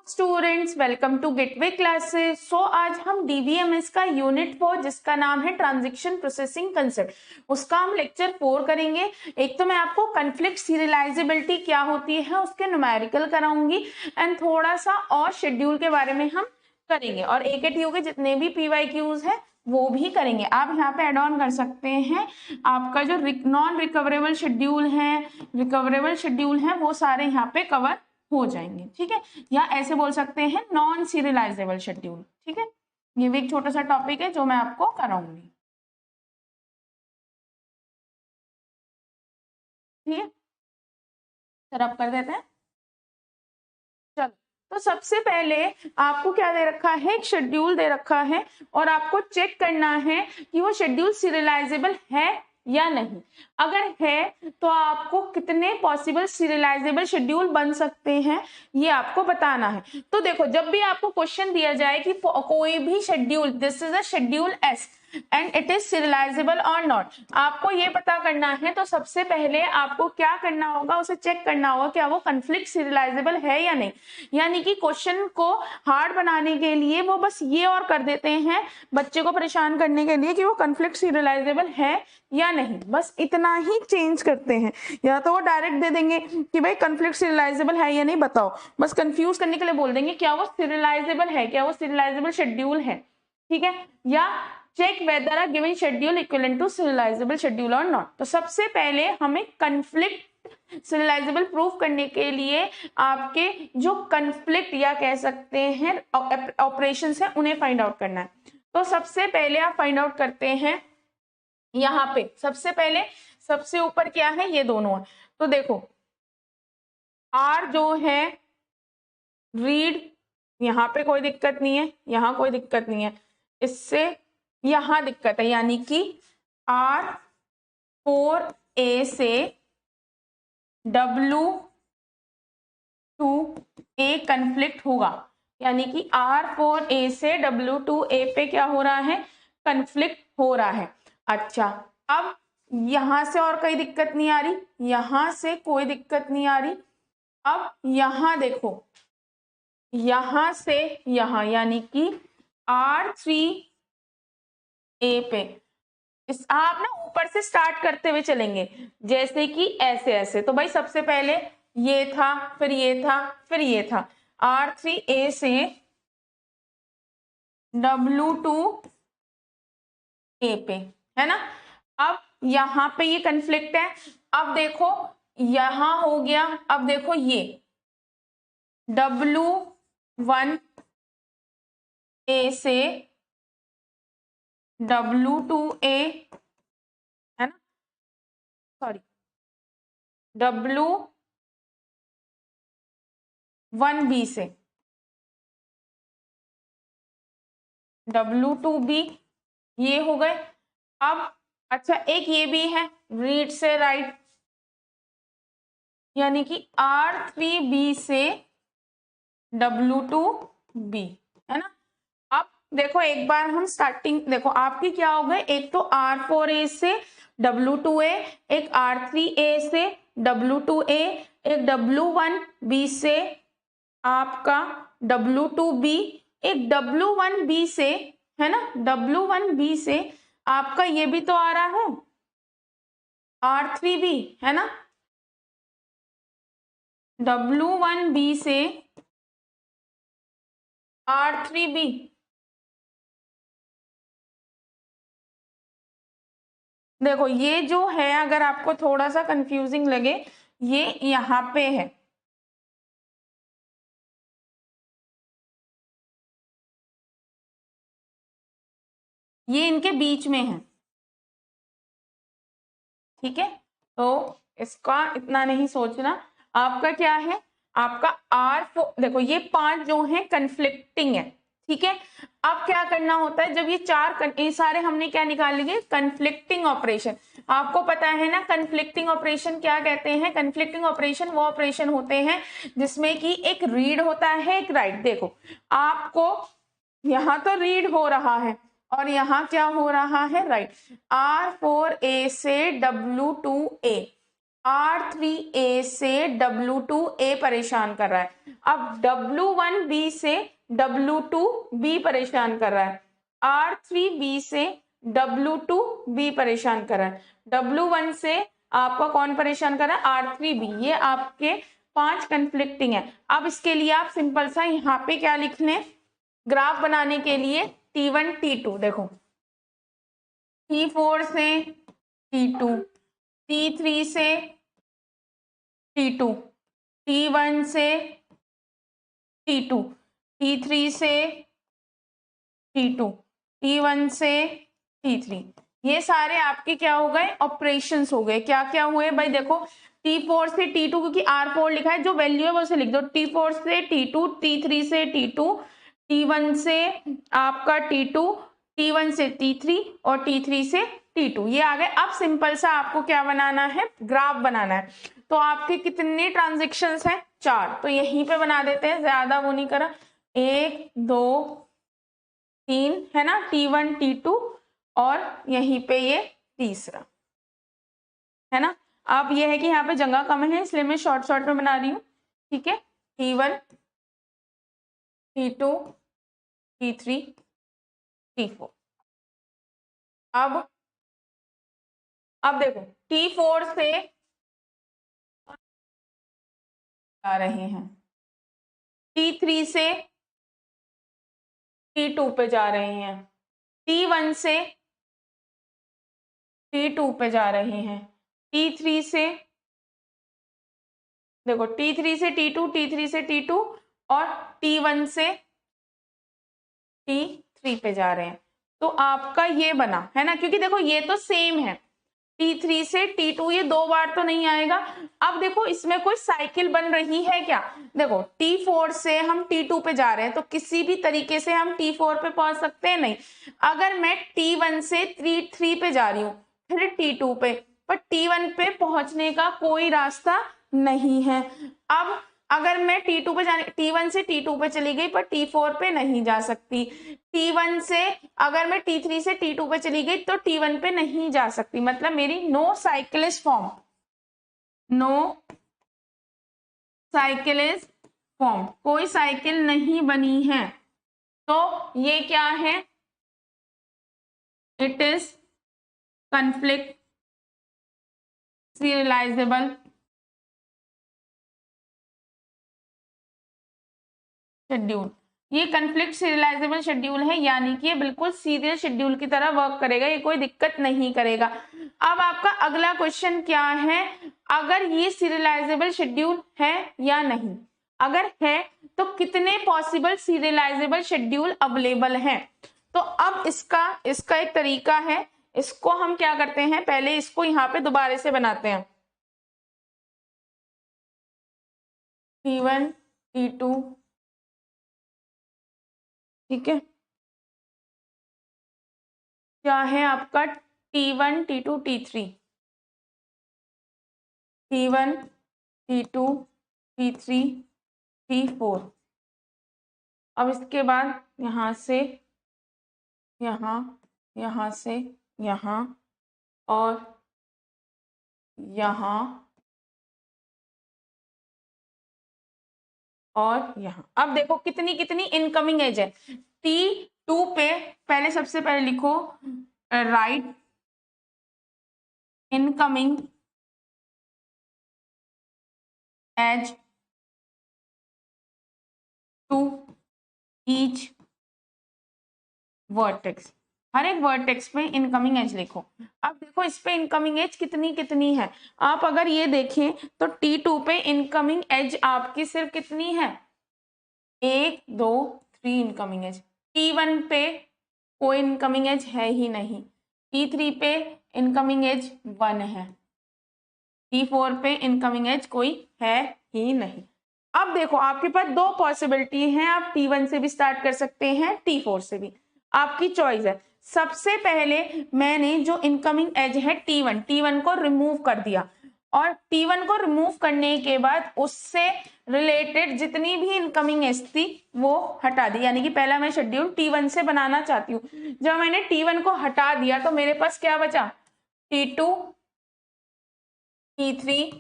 Students, welcome to Gateway classes. So आज हम DBMS का यूनिट 4 जिसका नाम है ट्रांजैक्शन प्रोसेसिंग कंसेप्ट, उसका हम लेक्चर 4 करेंगे। एक तो मैं आपको कॉन्फ्लिक्ट सीरियलाइजेबिलिटी क्या होती है उसके न्यूमेरिकल कराऊंगी एंड थोड़ा सा और शेड्यूल के बारे में हम करेंगे और एकेटीयू के जितने भी पीवाईक्यूज है वो भी करेंगे। आप यहाँ पे एड ऑन कर सकते हैं आपका जो नॉन रिकवरेबल शेड्यूल है, रिकवरेबल शेड्यूल है, वो सारे यहाँ पे कवर हो जाएंगे। ठीक है, या ऐसे बोल सकते हैं नॉन सीरियलाइजेबल शेड्यूल। ठीक है, ये भी एक छोटा सा टॉपिक है जो मैं आपको कराऊंगी। ठीक है, सर आप कर देते हैं। चलो, तो सबसे पहले आपको क्या दे रखा है, एक शेड्यूल दे रखा है और आपको चेक करना है कि वो शेड्यूल सीरियलाइजेबल है या नहीं। अगर है तो आपको कितने पॉसिबल सीरियलाइजेबल शेड्यूल बन सकते हैं ये आपको बताना है। तो देखो, जब भी आपको क्वेश्चन दिया जाए कि कोई भी schedule, this is a schedule S and it is serialisable और नॉट, आपको ये पता करना है तो सबसे पहले आपको क्या करना होगा, उसे चेक करना होगा क्या वो कॉन्फ्लिक्ट सीरियलाइजेबल है या नहीं। यानी कि क्वेश्चन को हार्ड बनाने के लिए वो बस ये और कर देते हैं बच्चे को परेशान करने के लिए कि वो कॉन्फ्लिक्ट सीरियलाइजेबल है या नहीं, बस इतना ही चेंज करते हैं। या तो वो डायरेक्ट दे देंगे कि भाई कॉन्फ्लिक्ट सीरियलाइजेबल है या नहीं बताओ, बस कंफ्यूज करने के लिए बोल देंगे क्या वो सीरियलाइजेबल है, क्या वो सीरियलाइजेबल शेड्यूल है। ठीक है, या check whether a given schedule equivalent to serializable schedule और नॉट। तो सबसे पहले हमें कॉन्फ्लिक्ट सीरियलाइजेबल प्रूफ करने के लिए आपके जो कॉन्फ्लिक्ट या कह सकते हैं ऑपरेशंस है उन्हें फाइंड आउट करना है। तो सबसे पहले आप फाइंड आउट करते हैं यहाँ पे, सबसे पहले सबसे ऊपर क्या है, ये दोनों है। तो देखो आर जो है रीड, यहाँ पे कोई दिक्कत नहीं है, यहाँ कोई दिक्कत नहीं है, इससे यहाँ दिक्कत है, यानी कि R4A से W2A कन्फ्लिक्ट होगा। यानी कि R4A से W2A पे क्या हो रहा है, कन्फ्लिक्ट हो रहा है। अच्छा, अब यहां से और कोई दिक्कत नहीं आ रही, यहां से कोई दिक्कत नहीं आ रही। अब यहां देखो, यहां से यहां, यानी कि R3A पे इस आप ना ऊपर से स्टार्ट करते हुए चलेंगे, जैसे कि ऐसे ऐसे। तो भाई सबसे पहले ये था, फिर ये था, फिर ये था, R3A से W2A पे, है ना। अब यहाँ पे ये कन्फ्लिक्ट है। अब देखो यहां हो गया, अब देखो ये W1A से W2A, है ना, सॉरी W1B से W2B, ये हो गए। अब अच्छा, एक ये भी है रीड से राइट, यानी कि R3B से W2B, है ना। अब देखो एक बार हम स्टार्टिंग देखो आपकी क्या हो गए, एक तो R4A से W2A, एक R3A से W2A, एक W1B से आपका W2B, एक W1B से, है ना, W1B से आपका ये भी तो आ रहा है R3B, है ना। W1B से R3B, देखो ये जो है अगर आपको थोड़ा सा कंफ्यूजिंग लगे, ये यहाँ पे है, ये इनके बीच में है। ठीक है, तो इसका इतना नहीं सोचना। आपका क्या है, आपका R4, देखो ये 5 जो है कंफ्लिक्टिंग है। ठीक है, अब क्या करना होता है, जब ये सारे हमने क्या निकाल लिए, कंफ्लिक्टिंग ऑपरेशन। आपको पता है ना कंफ्लिक्टिंग ऑपरेशन क्या कहते हैं। कंफ्लिक्टिंग ऑपरेशन वो ऑपरेशन होते हैं जिसमें कि एक रीड होता है, एक राइट। देखो आपको यहाँ तो रीड हो रहा है और यहाँ क्या हो रहा है, राइट। R4A से W2A, R3A से W2A परेशान कर रहा है। अब W1B से W2B परेशान कर रहा है। R3B से W2B परेशान कर रहा है। W1 से आपका कौन परेशान कर रहा है? R3B। ये आपके 5 कंफ्लिक्टिंग है। अब इसके लिए आप सिंपल सा यहाँ पे क्या लिख लें, ग्राफ बनाने के लिए T1 T2, देखो T4 से T2, T3 से T2, T1 से T2, T3 से T2, T1 से T3, ये सारे आपके क्या हो गए? ऑपरेशंस हो गए। क्या क्या हुए भाई? देखो T4 से T2, क्योंकि R4 लिखा है, जो वैल्यू है वो से लिख दो। T4 से T2, T3 से T2, T1 से आपका T2, T1 से T3 और T3 से T2, ये आ गए। अब सिंपल सा आपको क्या बनाना है? ग्राफ बनाना है। तो आपके कितने ट्रांजेक्शन्स हैं? 4। तो यहीं पे बना देते हैं, ज्यादा वो नहीं करा। 1 2 3 है ना, T1 T2 और यहीं पे ये तीसरा है ना। अब ये है कि यहाँ पे जगह कम है, इसलिए मैं शॉर्ट शॉर्ट में बना रही हूँ। ठीक है, T1 T2 T3 T4। अब देखो T4 से आ रहे हैं, T3 से T2 पे जा रहे हैं, T1 से T2 पे जा रहे हैं, T3 से देखो T3 से T2, T3 से T2 और T1 से T3 पे जा रहे हैं। तो आपका ये बना है ना, क्योंकि देखो ये तो सेम है, T3 से T2 ये 2 बार तो नहीं आएगा। अब देखो इसमें कोई साइकिल बन रही है क्या? देखो T4 से हम T2 पे जा रहे हैं, तो किसी भी तरीके से हम T4 पे पहुंच सकते हैं? नहीं। अगर मैं T1 से T3 पे जा रही हूँ, फिर T2 पे, पर T1 पे पहुंचने का कोई रास्ता नहीं है। अब अगर मैं T2 पे जाने, T1 से T2 पे चली गई पर T4 पे नहीं जा सकती। T1 से अगर मैं T3 से T2 पे चली गई तो T1 पे नहीं जा सकती, मतलब मेरी no cycle is form, no cycle is form, कोई साइकिल नहीं बनी है। तो ये क्या है? It is conflict serializable schedule. ये कॉन्फ्लिक्ट सीरियलाइजेबल शेड्यूल है, यानी कि ये बिल्कुल सीरियल शेड्यूल की तरह वर्क करेगा, ये कोई दिक्कत नहीं करेगा। अब आपका अगला क्वेश्चन क्या है? अगर ये सीरियलाइजेबल शेड्यूल है या नहीं, अगर है तो कितने पॉसिबल सीरियलाइजेबल शेड्यूल अवेलेबल हैं? तो अब इसका एक तरीका है, इसको हम क्या करते हैं, पहले इसको यहाँ पे दोबारा से बनाते हैं। T1 T2, ठीक है, क्या है आपका? T1 T2 T3, T1 T2 T3 T4। अब इसके बाद यहाँ से यहाँ, यहाँ से यहाँ और यहाँ और यहाँ। अब देखो कितनी कितनी इनकमिंग एज है। T2 पे पहले सबसे पहले लिखो write incoming edge to each vertex, हर एक वर्टेक्स पे इनकमिंग एज लिखो। अब देखो इस पे इनकमिंग एज कितनी कितनी है। आप अगर ये देखें तो T2 पे इनकमिंग एज आपकी सिर्फ कितनी है? 1 2 3 इनकमिंग एज। T1 पे कोई इनकमिंग एज है ही नहीं। T3 पे इनकमिंग एज 1 है। T4 पे इनकमिंग एज कोई है ही नहीं। अब देखो आपके पास 2 पॉसिबिलिटी हैं, आप T1 से भी स्टार्ट कर सकते हैं, T4 से भी, आपकी चॉइस है। सबसे पहले मैंने जो इनकमिंग एज है T1 को रिमूव कर दिया, और T1 को रिमूव करने के बाद उससे रिलेटेड जितनी भी इनकमिंग एज थी वो हटा दी। यानी कि पहला मैं शेड्यूल T1 से बनाना चाहती हूँ, जब मैंने T1 को हटा दिया तो मेरे पास क्या बचा? T2 T3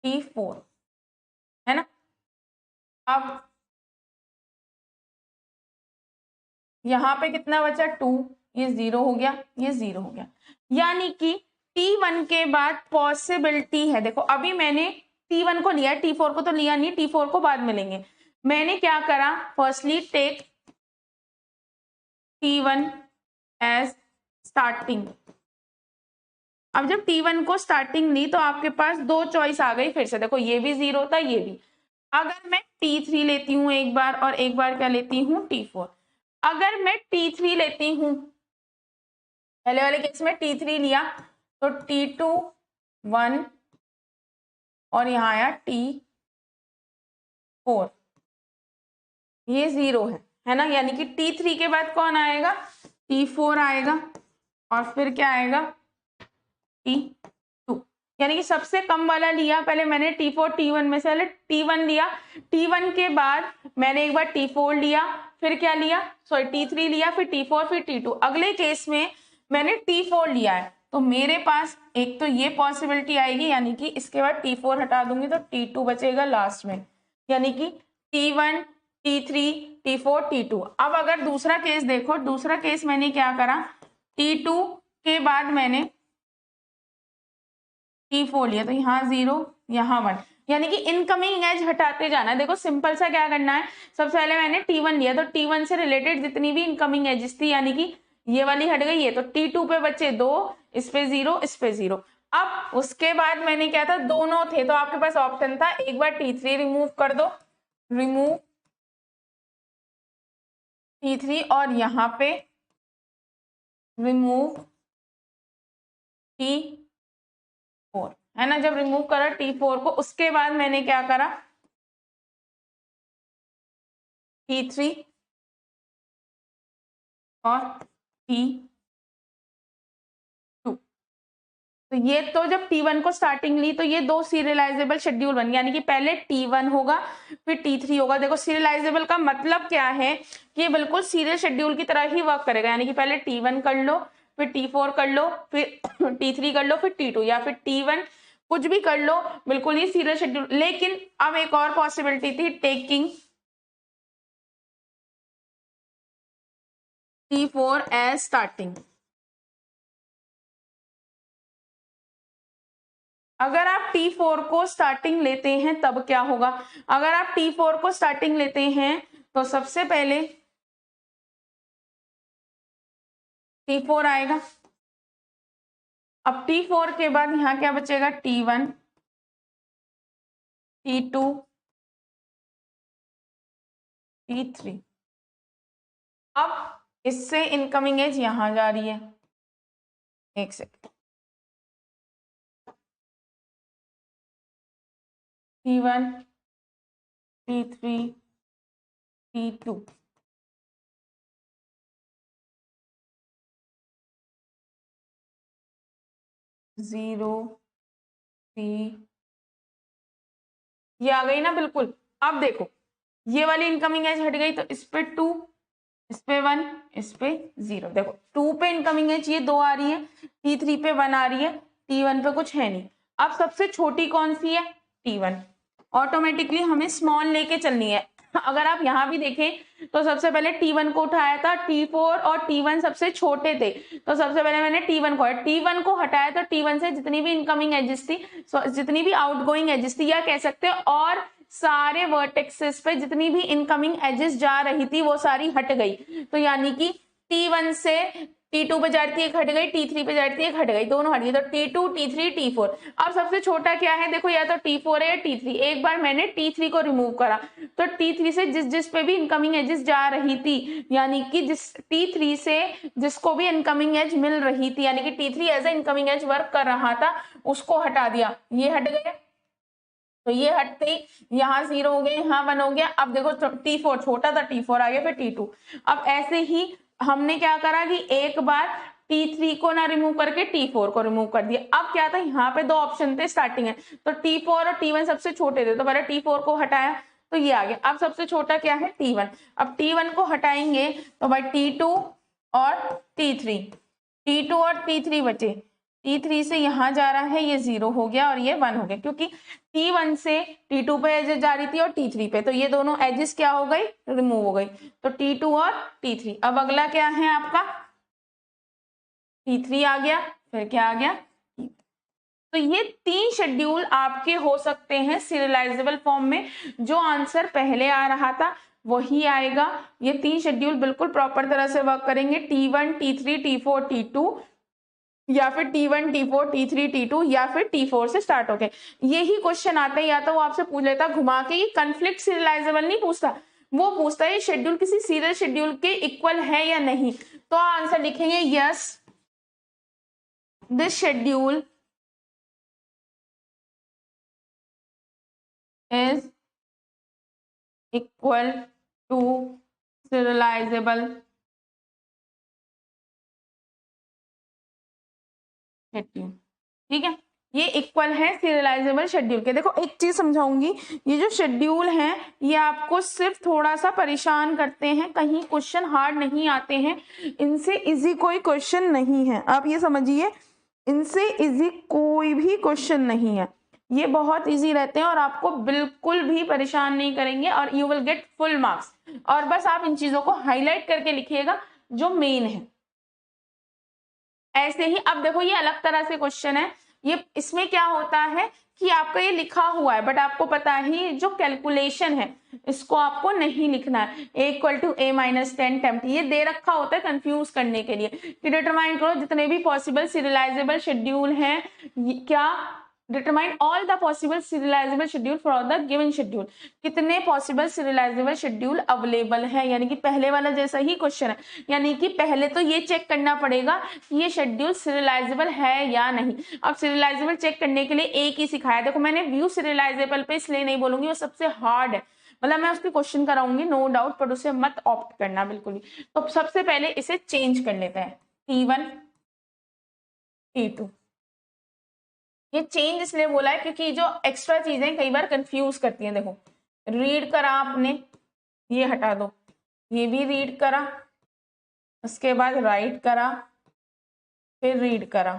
T4 है ना। अब यहाँ पे कितना बचा 2, ये 0 हो गया, ये 0 हो गया, यानी कि T1 के बाद पॉसिबिलिटी है, देखो अभी मैंने T1 को लिया, T4 को तो लिया नहीं, T4 को बाद में लेंगे। मैंने क्या करा, firstly take T1 as starting. अब जब T1 को स्टार्टिंग ली तो आपके पास दो चॉइस आ गई फिर से, देखो ये भी 0 था, ये भी। अगर मैं T3 लेती हूँ एक बार और एक बार क्या लेती हूँ T4, अगर मैं T3 लेती हूँ, पहले वाले केस में T3 लिया तो T2 1 और यहाँ आया T4, ये 0 है ना, यानी कि T3 के बाद कौन आएगा, T4 आएगा और फिर क्या आएगा T2, यानी कि सबसे कम वाला लिया पहले मैंने T4, T1 में से पहले T1 लिया, T1 के बाद मैंने एक बार T4 लिया, फिर क्या लिया, सॉरी T3 लिया, फिर T4, फिर T2। अगले केस में मैंने T4 लिया है, तो मेरे पास एक तो ये पॉसिबिलिटी आएगी, यानी कि इसके बाद T4 हटा दूंगी तो T2 बचेगा लास्ट में, यानी कि T1 T3 T4 T2। अब अगर दूसरा केस देखो, दूसरा केस मैंने क्या करा, T2 के बाद मैंने T4 लिया, तो यहाँ 0 यहाँ 1, यानी कि इनकमिंग एज हटाते जाना है। देखो सिंपल सा क्या करना है, सबसे पहले मैंने T1 लिया तो T1 से रिलेटेड जितनी भी इनकमिंग एजेस थी, यानी कि ये वाली हट गई, ये तो T2 पे बचे 2, इस पे 0, इस पे 0। अब उसके बाद मैंने क्या था, दोनों थे तो आपके पास ऑप्शन था, एक बार T3 रिमूव कर दो, रिमूव T3 और यहाँ पे रिमूव T4 है ना। जब रिमूव करा T4 को, उसके बाद मैंने क्या करा, T3 और T2। तो ये तो जब T1 को स्टार्टिंग ली तो ये दो सीरियलाइजेबल शेड्यूल बन गए, यानी कि पहले T1 होगा फिर T3 होगा। देखो सीरियलाइजेबल का मतलब क्या है कि ये बिल्कुल सीरियल शेड्यूल की तरह ही वर्क करेगा, यानी कि पहले T1 कर लो, फिर T4 कर लो, फिर T3 कर लो, फिर T2, या फिर T1 कुछ भी कर लो, बिल्कुल ही सीरियल शेड्यूल। लेकिन अब एक और पॉसिबिलिटी थी, टेकिंग T4 एज स्टार्टिंग। अगर आप T4 को स्टार्टिंग लेते हैं तब क्या होगा, अगर आप T4 को स्टार्टिंग लेते हैं तो सबसे पहले T4 आएगा। अब T4 के बाद यहाँ क्या बचेगा, T1 T2 T3। अब इससे इनकमिंग एज यहां जा रही है, एक second, T1 T3 T2, zero ये आ गई ना बिल्कुल। अब देखो ये वाली इनकमिंग एज हट गई, तो इस पे 2, इस पे 1, इस पे 0। देखो 2 पे इनकमिंग एज ये 2 आ रही है, T3 पे 1 आ रही है, T1 पे कुछ है नहीं। अब सबसे छोटी कौन सी है, T1। ऑटोमेटिकली हमें स्मॉल लेके चलनी है। अगर आप यहाँ भी देखें तो सबसे पहले T1 को उठाया था, T4 और T1 सबसे छोटे थे, तो सबसे पहले मैंने T1 को हटाया, तो T1 से जितनी भी इनकमिंग एजेस थी, जितनी भी आउटगोइंग एजेस थी या कह सकते हैं, और सारे वर्टेक्सेस पे जितनी भी इनकमिंग एजेस जा रही थी वो सारी हट गई। तो यानी कि T1 से T2 पे जाती है, एक हट गई, T3 पे जाती है, एक हट गई, दोनों हट गई, तो T2 T3 T4। अब सबसे छोटा क्या है, देखो या तो T4 है या T3। एक बार मैंने T3 को रिमूव करा तो T3 से जिस पे भी इनकमिंग एजेस जा रही थी, यानी कि जिस T3 से जिसको भी इनकमिंग एज मिल रही थी, यानी कि T3 as a incoming edge work कर रहा था, उसको हटा दिया, ये हट गए। तो ये हटते ही यहाँ 0 हो गए, यहाँ 1 हो गया। अब देखो T4 छोटा था, T4 आ गया, फिर T2। अब ऐसे ही हमने क्या करा कि एक बार T3 को ना रिमूव करके T4 को रिमूव कर दिया। अब क्या था, यहाँ पे दो ऑप्शन थे स्टार्टिंग है, तो T4 और T1 सबसे छोटे थे, तो पहले T4 को हटाया तो ये आ गया। अब सबसे छोटा क्या है, T1। अब T1 को हटाएंगे तो भाई T2 और T3 और T3 बचे, T3 से यहाँ जा रहा है, ये 0 हो गया और ये 1 हो गया, क्योंकि T1 से T2 पे एजेस जा रही थी और T3 पे, तो ये दोनों एजेस क्या हो गई, रिमूव हो गई, तो T2 और T3। अब अगला क्या है आपका, T3 आ गया, फिर क्या आ गया, तो ये 3 शेड्यूल आपके हो सकते हैं सीरियलाइजेबल फॉर्म में। जो आंसर पहले आ रहा था वही आएगा। ये 3 शेड्यूल बिल्कुल प्रॉपर तरह से वर्क करेंगे, T1 T3 T4 T2, या फिर T1 T4 T3 T2, या फिर T4 से स्टार्ट होके। यही क्वेश्चन आता है, या तो वो आपसे पूछ लेता घुमा के, ये कन्फ्लिक्ट सीरियलाइजेबल नहीं पूछता, वो पूछता है शेड्यूल किसी सीरियल शेड्यूल के इक्वल है या नहीं। तो आंसर लिखेंगे yes, this schedule is equal to serializable schedule. ठीक है, ये इक्वल है सीरियलाइजेबल शेड्यूल के। देखो एक चीज समझाऊंगी, ये जो शेड्यूल हैं ये आपको सिर्फ थोड़ा सा परेशान करते हैं, कहीं क्वेश्चन हार्ड नहीं आते हैं, इनसे इजी कोई क्वेश्चन नहीं है, आप ये समझिए, इनसे इजी कोई भी क्वेश्चन नहीं है, ये बहुत इजी रहते हैं और आपको बिल्कुल भी परेशान नहीं करेंगे और you will get full marks. और बस आप इन चीजों को हाईलाइट करके लिखिएगा जो मेन है। ऐसे ही अब देखो ये अलग तरह से क्वेश्चन है, ये इसमें क्या होता है कि आपका ये लिखा हुआ है बट आपको पता है जो कैलकुलेशन है इसको आपको नहीं लिखना है, a=a-10 टेम्प्ट, ये दे रखा होता है कंफ्यूज करने के लिए कि डिटरमाइन करो जितने भी पॉसिबल सीरियलाइजेबल शेड्यूल हैं, क्या determine all the possible serialisable schedule for the given schedule, कितने पॉसिबल सीरियलाइजेबल शेड्यूल अवेलेबल है, यानी कि पहले वाला जैसा ही क्वेश्चन है, यानी कि पहले तो ये चेक करना पड़ेगा कि ये शेड्यूल सीरियलाइजेबल है या नहीं। अब सीरियलाइजेबल चेक करने के लिए एक ही सिखाया, देखो मैंने व्यू सीरियलाइजेबल पे इसलिए नहीं बोलूंगी, वो सबसे हार्ड है, मतलब मैं उसके क्वेश्चन कराऊंगी नो डाउट, पर उसे मत ऑप्ट करना बिल्कुल ही। तो सबसे पहले इसे चेंज कर लेते हैं, T1 T2। ये चेंज इसलिए बोला है क्योंकि जो एक्स्ट्रा चीजें कई बार कंफ्यूज करती हैं। देखो रीड करा आपने, ये हटा दो, ये भी रीड करा, उसके बाद राइट करा, फिर रीड करा,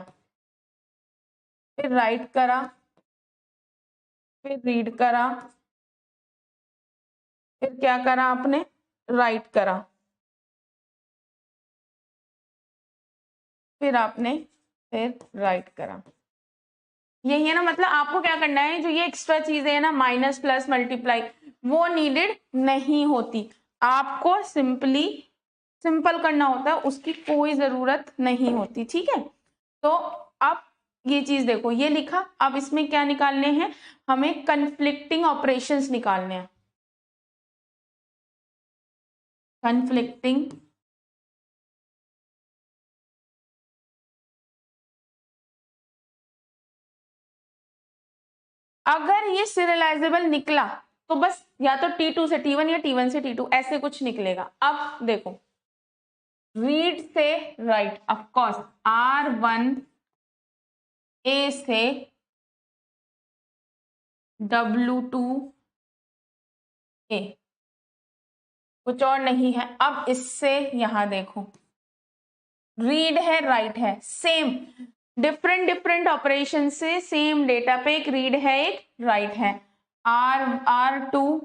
फिर राइट करा, फिर रीड करा, फिर क्या करा आपने, राइट करा, फिर आपने फिर राइट करा। यही है ना, मतलब आपको क्या करना है, जो ये एक्स्ट्रा चीजें है ना माइनस प्लस मल्टीप्लाई, वो नीडेड नहीं होती, आपको सिंपल करना होता है, उसकी कोई जरूरत नहीं होती। ठीक है, तो अब ये चीज देखो, ये लिखा, अब इसमें क्या निकालने हैं, हमें कन्फ्लिक्टिंग ऑपरेशंस निकालने हैं, कन्फ्लिक्टिंग अगर ये सीरियलाइजेबल निकला तो बस या तो T2 से T1 या T1 से T2 ऐसे कुछ निकलेगा। अब देखो रीड से right, of course R1 A से W2 A, कुछ और नहीं है। अब इससे यहां देखो रीड है राइट है, सेम डिफरेंट ऑपरेशन से सेम डेटा पे एक रीड है एक राइट है, R2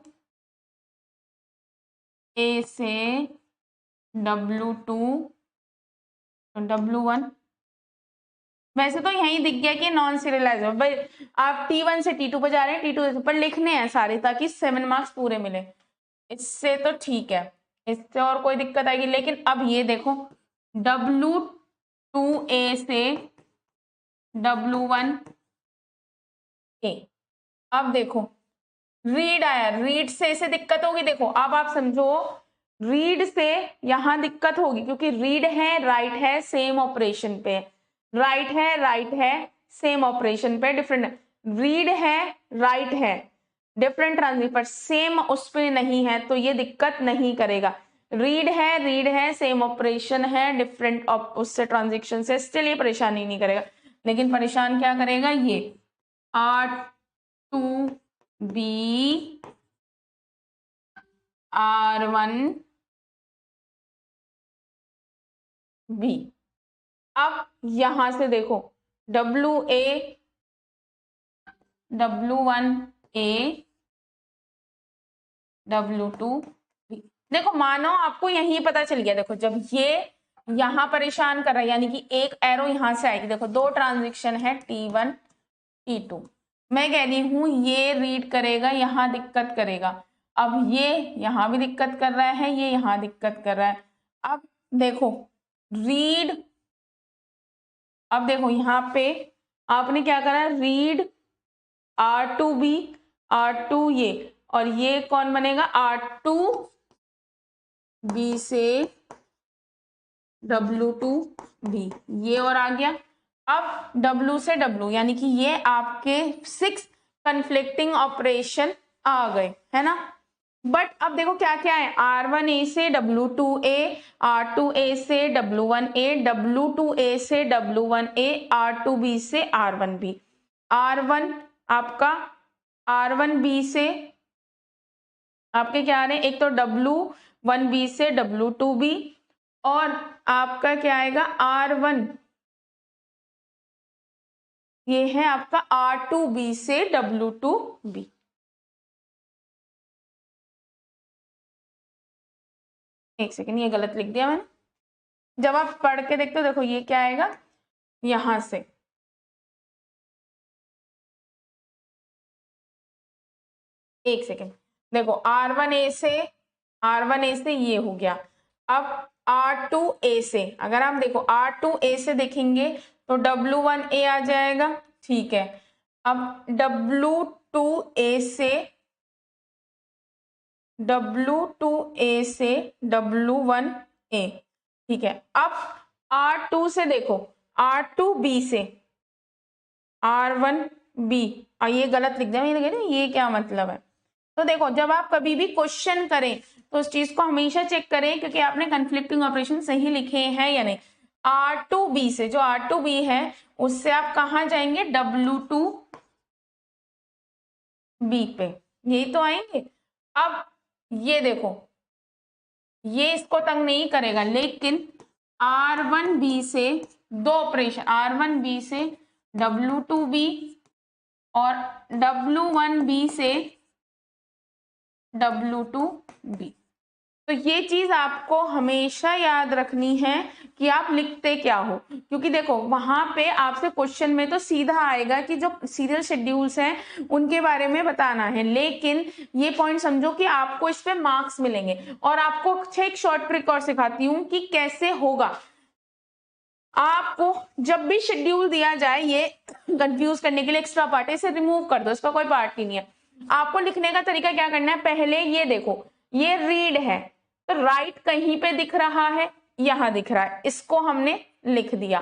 A से W2 W1, वैसे तो यही दिख गया कि नॉन सीरियलाइजेबल भाई, आप T1 से T2 पे जा रहे हैं, T2 पर लिखने हैं सारे ताकि 7 मार्क्स पूरे मिले, इससे तो ठीक है, इससे और कोई दिक्कत आएगी। लेकिन अब ये देखो W2A से W1A, अब देखो रीड आया, रीड से इसे दिक्कत होगी, देखो अब आप समझो रीड से यहां दिक्कत होगी क्योंकि रीड है राइट है सेम ऑपरेशन पे, राइट है सेम ऑपरेशन पे, डिफरेंट रीड है राइट है डिफरेंट ट्रांजिशन पर सेम उस पे नहीं है, तो ये दिक्कत नहीं करेगा। रीड है सेम ऑपरेशन है डिफरेंट उससे ट्रांजेक्शन से, स्टिल ये परेशानी नहीं करेगा। लेकिन परेशान क्या करेगा, ये R2B R1B। अब यहां से देखो WA W1A W2B। देखो मानो आपको यही पता चल गया, देखो जब ये यहां परेशान कर रहा है यानी कि एक एरो यहां से आएगी, देखो दो ट्रांजिशन है T1 T2, मैं कह रही हूं ये रीड करेगा, यहां दिक्कत करेगा, अब ये यहां भी दिक्कत कर रहा है, ये यहां दिक्कत कर रहा है। अब देखो रीड, अब देखो यहाँ पे आपने क्या करा, रीड R2B R2 ये, और ये कौन बनेगा R2B से W2B, ये और आ गया। अब W से W यानी कि ये आपके 6 कन्फ्लिक्टिंग ऑपरेशन आ गए, है ना। बट अब देखो क्या क्या है, R1A से W2A, R2A से W1A, W2A से W1A, R2B से R1B, R1 आपका R1B से आपके क्या आ रहे हैं, एक तो W1B से W2B, और आपका क्या आएगा R1, ये है आपका R2B से W2B। एक सेकेंड, ये गलत लिख दिया मैंने, जब आप पढ़ के देखते हो देखो ये क्या आएगा यहां से, एक सेकेंड, देखो R1A से ये हो गया। अब R2A से अगर आप देखो R2A से देखेंगे तो W1A आ जाएगा, ठीक है। अब W2A से W1A, ठीक है। अब R2 से देखो R2B से R1B, और ये गलत लिख दिया ये क्या मतलब है। तो देखो जब आप कभी भी क्वेश्चन करें तो उस चीज को हमेशा चेक करें क्योंकि आपने कन्फ्लिक्टिंग ऑपरेशन सही लिखे हैं या नहीं। R2B से, जो R2B है उससे आप कहाँ जाएंगे, W2B पे, यही तो आएंगे। अब ये देखो ये इसको तंग नहीं करेगा, लेकिन R1B से दो ऑपरेशन, R1B से W2B और W1B से W2B। तो ये चीज आपको हमेशा याद रखनी है कि आप लिखते क्या हो, क्योंकि देखो वहां पे आपसे क्वेश्चन में तो सीधा आएगा कि जो सीरियल शेड्यूल्स हैं उनके बारे में बताना है, लेकिन ये पॉइंट समझो कि आपको इस पे मार्क्स मिलेंगे। और आपको एक शॉर्ट ट्रिक और सिखाती हूँ कि कैसे होगा। आपको जब भी शेड्यूल दिया जाए, ये कंफ्यूज करने के लिए एक्स्ट्रा पार्ट है, इसे रिमूव कर दो, इसका कोई पार्ट ही नहीं है। आपको लिखने का तरीका क्या करना है, पहले ये देखो ये रीड है तो राइट कहीं पे दिख रहा है, यहां दिख रहा है, इसको हमने लिख दिया।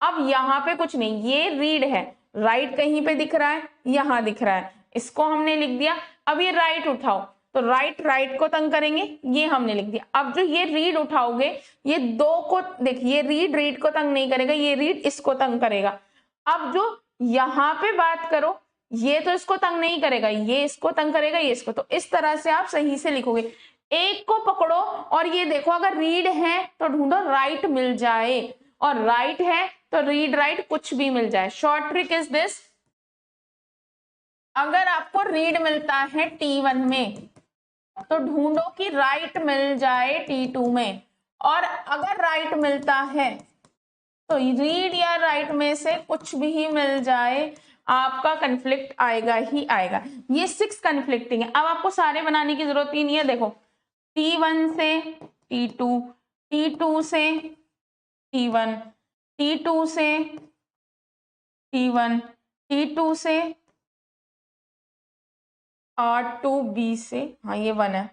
अब यहाँ पे कुछ नहीं, ये रीड है, राइट कहीं पे दिख रहा है, यहां दिख रहा है, इसको हमने लिख दिया। अब ये राइट उठाओ तो राइट को तंग करेंगे, ये हमने लिख दिया। अब जो ये रीड उठाओगे, ये दो को देखिए, रीड को तंग नहीं करेगा, ये रीड इसको तंग करेगा। अब जो यहाँ पे बात करो, ये तो इसको तंग नहीं करेगा, ये इसको तंग करेगा, ये इसको, तो इस तरह से आप सही से लिखोगे। एक को पकड़ो और ये देखो अगर रीड है तो ढूंढो राइट मिल जाए, और राइट है तो रीड राइट कुछ भी मिल जाए। शॉर्ट ट्रिक इज दिस, अगर आपको रीड मिलता है T1 में तो ढूंढो कि राइट मिल जाए T2 में, और अगर राइट मिलता है तो रीड या राइट में से कुछ भी मिल जाए, आपका कन्फ्लिक्ट आएगा ही आएगा। ये 6 कन्फ्लिक्टिंग है। अब आपको सारे बनाने की जरूरत ही नहीं है, देखो T1 से T2, T2 से T1, T2 से T1, T2 से R2B से, हाँ ये 1 है,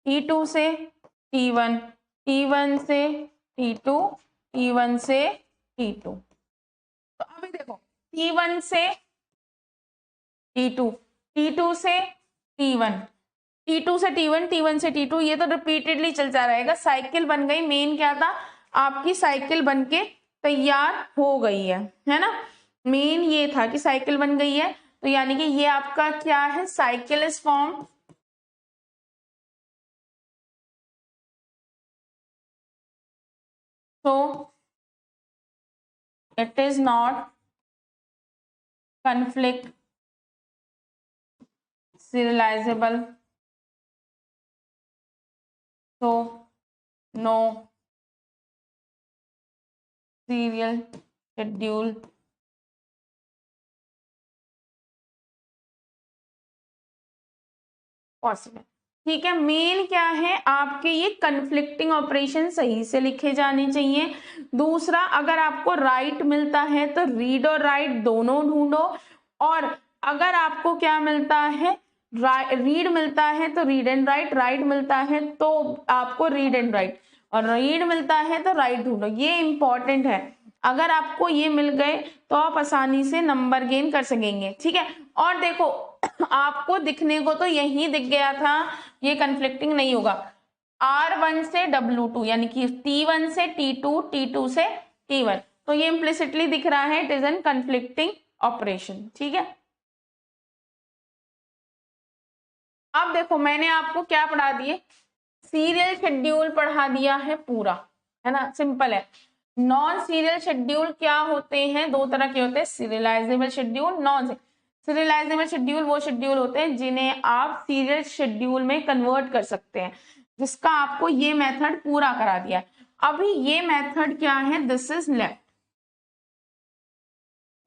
T2 से T1, T1 से T2, T1 से T2। तो अभी देखो T1 से T2, T2 से T1, T2 से T1, T1 से T2, ये तो रिपीटेडली चलता रहेगा। साइकिल बन गई, मेन क्या था, आपकी साइकिल बन के तैयार हो गई है ना। मेन ये था कि साइकिल बन गई है, तो यानी कि ये आपका क्या है, साइकिल इज फॉर्म। तो it is not conflict serializable, so no serial schedule possible. ठीक है, मेन क्या है आपके ये कन्फ्लिक्टिंग ऑपरेशन सही से लिखे जाने चाहिए। दूसरा, अगर आपको राइट मिलता है तो रीड और राइट दोनों ढूंढो, और अगर आपको क्या मिलता है रीड मिलता है तो रीड एंड राइट, राइट मिलता है तो आपको रीड एंड राइट, और रीड मिलता है तो राइट ढूंढो। ये इंपॉर्टेंट है, अगर आपको ये मिल गए तो आप आसानी से नंबर गेन कर सकेंगे। ठीक है, और देखो आपको दिखने को तो यही दिख गया था, ये कन्फ्लिक्टिंग नहीं होगा। R1 से W2 यानी कि T1 से T2, T2 से T1, तो ये इम्प्लिसिटली दिख रहा है, it is an conflicting operation. ठीक है, अब देखो मैंने आपको क्या पढ़ा दिए, सीरियल शेड्यूल पढ़ा दिया है पूरा, है ना, सिंपल है। नॉन सीरियल शेड्यूल क्या होते हैं, दो तरह के होते हैं, serialisable schedule, non serialisable schedule वो शेड्यूल होते हैं जिन्हें आप सीरियल शेड्यूल में कन्वर्ट कर सकते हैं, जिसका आपको ये मेथड पूरा करा दिया है। अभी ये मेथड क्या है, दिस इज लेफ्ट,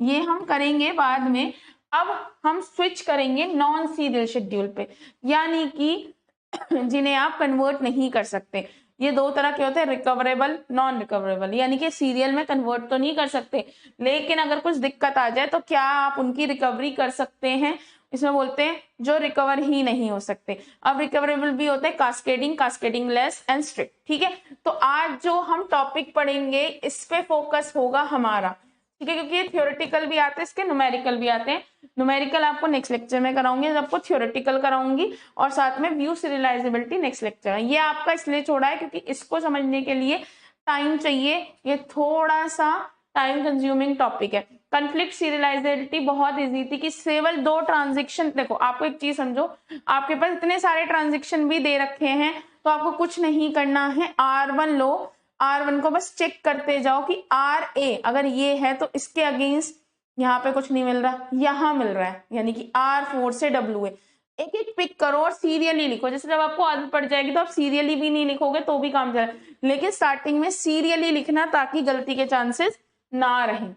ये हम करेंगे बाद में। अब हम स्विच करेंगे नॉन सीरियल शेड्यूल पे, यानी कि जिन्हें आप कन्वर्ट नहीं कर सकते। ये दो तरह के होते हैं, रिकवरेबल, नॉन रिकवरेबल, यानी कि सीरियल में कन्वर्ट तो नहीं कर सकते, लेकिन अगर कुछ दिक्कत आ जाए तो क्या आप उनकी रिकवरी कर सकते हैं, इसमें बोलते हैं जो रिकवर ही नहीं हो सकते। अब रिकवरेबल भी होते हैं cascading, cascading less and strict. ठीक है, तो आज जो हम टॉपिक पढ़ेंगे इस पे फोकस होगा हमारा। ठीक है, क्योंकि ये थ्योरेटिकल भी आते हैं, इसके न्यूमेरिकल भी आते हैं। न्यूमेरिकल आपको नेक्स्ट लेक्चर में कराऊंगी, आपको थ्योरेटिकल कराऊंगी, और साथ में व्यू सीरियलाइजेबिलिटी नेक्स्ट लेक्चर है। ये आपका इसलिए छोड़ा है क्योंकि इसको समझने के लिए टाइम चाहिए, ये थोड़ा सा टाइम कंज्यूमिंग टॉपिक है। कन्फ्लिक्ट सीरियलाइजेबिलिटी बहुत इजी थी कि केवल दो ट्रांजेक्शन, देखो आपको एक चीज समझो, आपके पास इतने सारे ट्रांजेक्शन भी दे रखे हैं तो आपको कुछ नहीं करना है, R1 लो, R1 को बस चेक करते जाओ कि RA अगर ये है तो इसके अगेंस्ट यहाँ पे कुछ नहीं मिल रहा, यहाँ मिल रहा है, यानी कि R4 से WA, एक एक पिक करो और सीरियली लिखो। जैसे जब आपको आदत पड़ जाएगी तो आप सीरियली भी नहीं लिखोगे तो भी काम चलेगा, लेकिन स्टार्टिंग में सीरियली लिखना ताकि गलती के चांसेस ना रहें।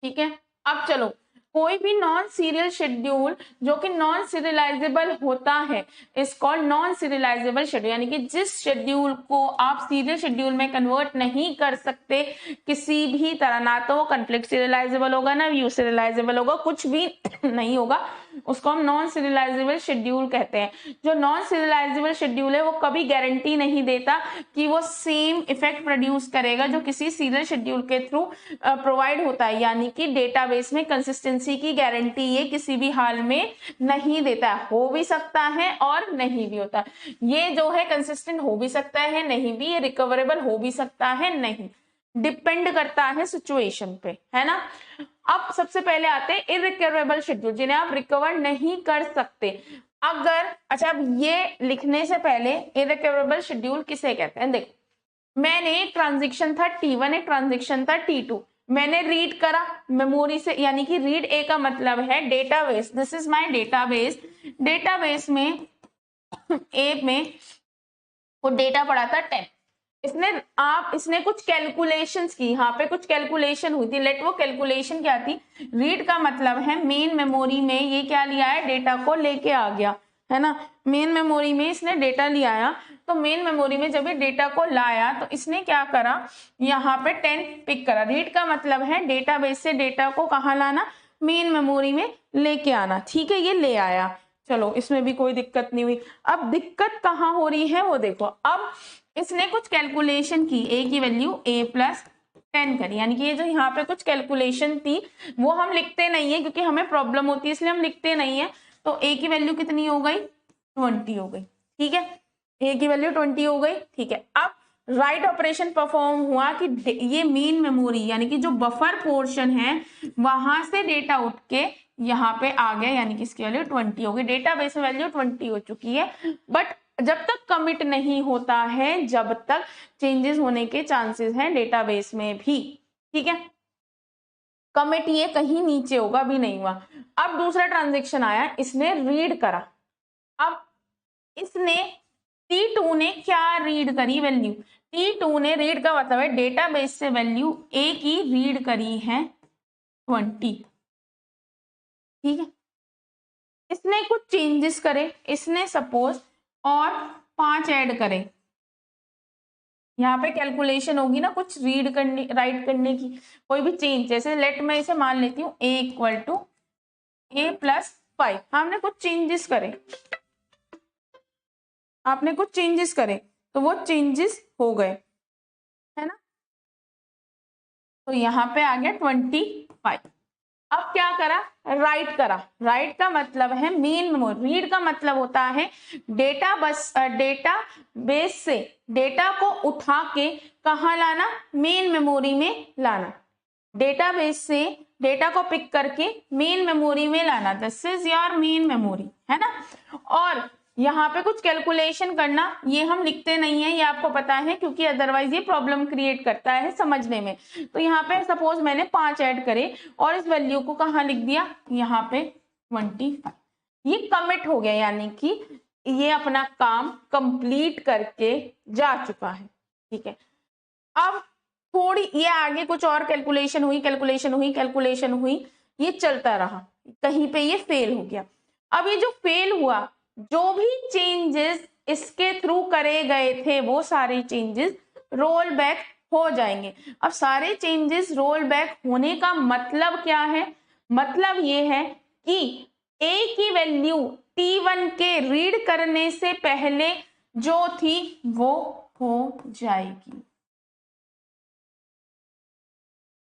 ठीक है, अब चलो, कोई भी नॉन सीरियल शेड्यूल जो कि नॉन सीरियलाइजेबल होता है इस कॉल्ड नॉन सीरियलाइजेबल शेड्यूल, यानी कि जिस शेड्यूल को आप सीरियल शेड्यूल में कन्वर्ट नहीं कर सकते किसी भी तरह, ना तो वो कन्फ्लिक्ट सीरियलाइजेबल होगा ना व्यू सीरियलाइजेबल होगा, कुछ भी नहीं होगा, उसको हम नॉन सीरियलाइजेबल शेड्यूल कहते हैं। जो नॉन सीरियलाइजेबल शेड्यूल है वो कभी गारंटी नहीं देता कि वो सेम इफेक्ट प्रोड्यूस करेगा जो किसी सीरियल शेड्यूल के थ्रू प्रोवाइड होता है, यानी कि डेटाबेस में कंसिस्टेंसी की गारंटी ये किसी भी हाल में नहीं देता है। हो भी सकता है और नहीं भी होता, ये जो है कंसिस्टेंट हो भी सकता है, नहीं भी, ये रिकवरेबल हो भी सकता है, नहीं, डिपेंड करता है सिचुएशन पे, है ना। अब सबसे पहले आते हैं इरिकवरेबल शेड्यूल, जिन्हें आप रिकवर नहीं कर सकते। अगर अच्छा, अब ये लिखने से पहले इरिकवरेबल शेड्यूल किसे कहते हैं, देखो मैंने एक ट्रांजेक्शन था T1, एक ट्रांजेक्शन था T2, मैंने रीड करा मेमोरी से, यानी कि रीड ए का मतलब है database, this is my database, database में ए में वो डेटा पड़ा था 10, इसने कुछ कैलकुलेशंस की, यहाँ पे कुछ कैलकुलेशन हुई थी, लेट वो कैलकुलेशन क्या थी, रीड का मतलब है मेन मेमोरी में ये क्या लिया है, डेटा को लेके आ गया, है ना, मेन मेमोरी में इसने डेटा ले आया, तो मेन मेमोरी में जब ये डेटा को लाया तो इसने क्या करा, यहाँ पे 10 पिक करा, रीड का मतलब है डेटाबेस से डेटा को कहाँ लाना, मेन मेमोरी में लेके आना। ठीक है, ये ले आया, चलो इसमें भी कोई दिक्कत नहीं हुई। अब दिक्कत कहाँ हो रही है वो देखो, अब इसने कुछ कैलकुलेशन की, ए की वैल्यू A+10 करी, यानी कि ये जो यहाँ पे कुछ कैलकुलेशन थी वो हम लिखते नहीं है क्योंकि हमें प्रॉब्लम होती है इसलिए हम लिखते नहीं है, तो ए की वैल्यू कितनी हो गई, 20 हो गई। ठीक है, ए की वैल्यू 20 हो गई। ठीक है, अब राइट ऑपरेशन परफॉर्म हुआ कि ये मेन मेमोरी यानी कि जो बफर पोर्शन है वहां से डेटा उठ के यहाँ पे आ गया, यानी कि इसकी वैल्यू 20 हो गई, डेटाबेस में वैल्यू 20 हो चुकी है। बट जब तक कमिट नहीं होता है जब तक चेंजेस होने के चांसेस हैं डेटाबेस में भी। ठीक है, कमिट ये कहीं नीचे होगा, अभी नहीं हुआ। अब दूसरा ट्रांजेक्शन आया, इसने रीड करा। अब इसने T2 ने क्या रीड करी वैल्यू, T2 ने रीड का मतलब है डेटाबेस से वैल्यू A की रीड करी है 20। ठीक है, इसने कुछ चेंजेस करे, इसने सपोज और 5 ऐड करे। यहाँ पे कैलकुलेशन होगी ना कुछ रीड करने राइट करने की, कोई भी चेंज, जैसे लेट मैं इसे मान लेती हूँ A इक्वल टू A+5। हमने कुछ चेंजेस करे, आपने कुछ चेंजेस करे तो वो चेंजेस हो गए, है ना। तो यहाँ पे आ गया 25। अब क्या करा, राइट करा। राइट का मतलब है मेन मेमोरी, रीड का मतलब होता है डेटा बेस से डेटा को उठा के कहाँ लाना, मेन मेमोरी में लाना। डेटाबेस से डेटा को पिक करके मेन मेमोरी में लाना, this is your main memory, है ना। और यहाँ पे कुछ कैलकुलेशन करना, ये हम लिखते नहीं है, ये आपको पता है, क्योंकि अदरवाइज ये प्रॉब्लम क्रिएट करता है समझने में। तो यहाँ पे सपोज मैंने 5 ऐड करे और इस वैल्यू को कहाँ लिख दिया, यहाँ पे 25। ये कमिट हो गया, यानी कि ये अपना काम कंप्लीट करके जा चुका है। ठीक है, अब थोड़ी ये आगे कुछ और कैलकुलेशन हुई, ये चलता रहा, कहीं पे ये फेल हो गया। अब ये जो फेल हुआ, जो भी चेंजेस इसके थ्रू करे गए थे वो सारे चेंजेस रोल बैक हो जाएंगे। अब सारे चेंजेस रोल बैक होने का मतलब क्या है, मतलब ये है कि A की वैल्यू T1 के रीड करने से पहले जो थी वो हो जाएगी।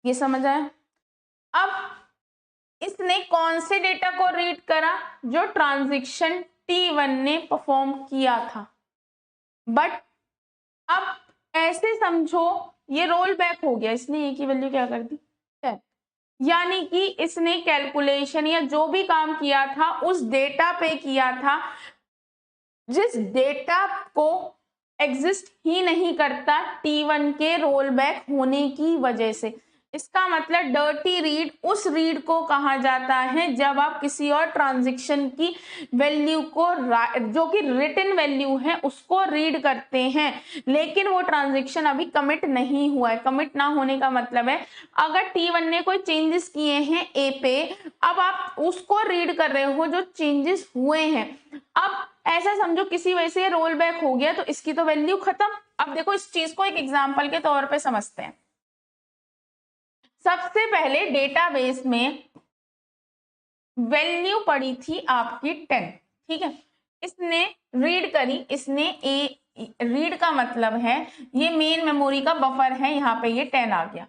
ये समझ आया। अब इसने कौन से डेटा को रीड करा, जो ट्रांजैक्शन T1 ने परफॉर्म किया था। बट अब ऐसे समझो ये रोल बैक हो गया, इसने A की वैल्यू क्या कर दी 10, यानी कि इसने कैलकुलेशन या जो भी काम किया था उस डेटा पे किया था जिस डेटा को एग्जिस्ट ही नहीं करता T1 के रोल बैक होने की वजह से। इसका मतलब डर्टी रीड उस रीड को कहा जाता है जब आप किसी और ट्रांजैक्शन की वैल्यू को जो कि रिटन वैल्यू है उसको रीड करते हैं, लेकिन वो ट्रांजैक्शन अभी कमिट नहीं हुआ है। कमिट ना होने का मतलब है अगर T1 ने कोई चेंजेस किए हैं A पे, अब आप उसको रीड कर रहे हो जो चेंजेस हुए हैं। अब ऐसा समझो किसी वजह से रोल बैक हो गया तो इसकी तो वैल्यू खत्म। अब देखो इस चीज को एक एग्जांपल के तौर पे समझते हैं। सबसे पहले डेटाबेस में वैल्यू पड़ी थी आपकी 10, ठीक है, इसने रीड करी, इसने रीड का मतलब है ये मेन मेमोरी का बफर है, यहाँ पे ये 10 आ गया।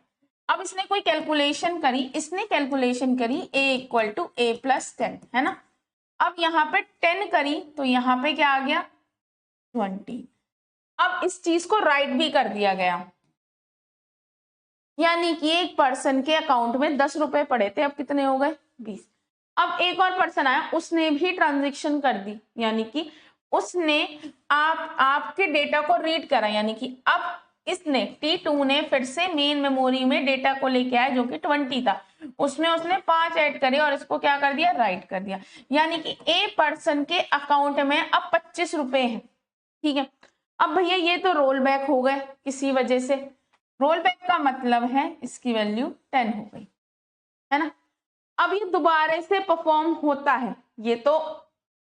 अब इसने कोई कैलकुलेशन करी, इसने कैलकुलेशन करी A इक्वल टू A+10, है ना। अब यहाँ पे 10 करी तो यहाँ पे क्या आ गया 20। अब इस चीज को राइट भी कर दिया गया, यानी कि एक पर्सन के अकाउंट में 10 रुपए पड़े थे, अब कितने हो गए 20। अब एक और पर्सन आया, उसने भी ट्रांजैक्शन कर दी, यानी कि उसने आपके डेटा को रीड करा, यानी कि अब इसने T2 ने फिर से मेन मेमोरी में डेटा को लेके आया जो कि 20 था, उसमें उसने 5 ऐड करे और इसको क्या कर दिया राइट कर दिया, यानी कि ए पर्सन के अकाउंट में अब 25 रुपए हैं। ठीक है, अब भैया ये तो रोल बैक हो गए किसी वजह से, रोल बैक का मतलब है इसकी वैल्यू 10 हो गई, है ना। अब ये दोबारा से परफॉर्म होता है, ये तो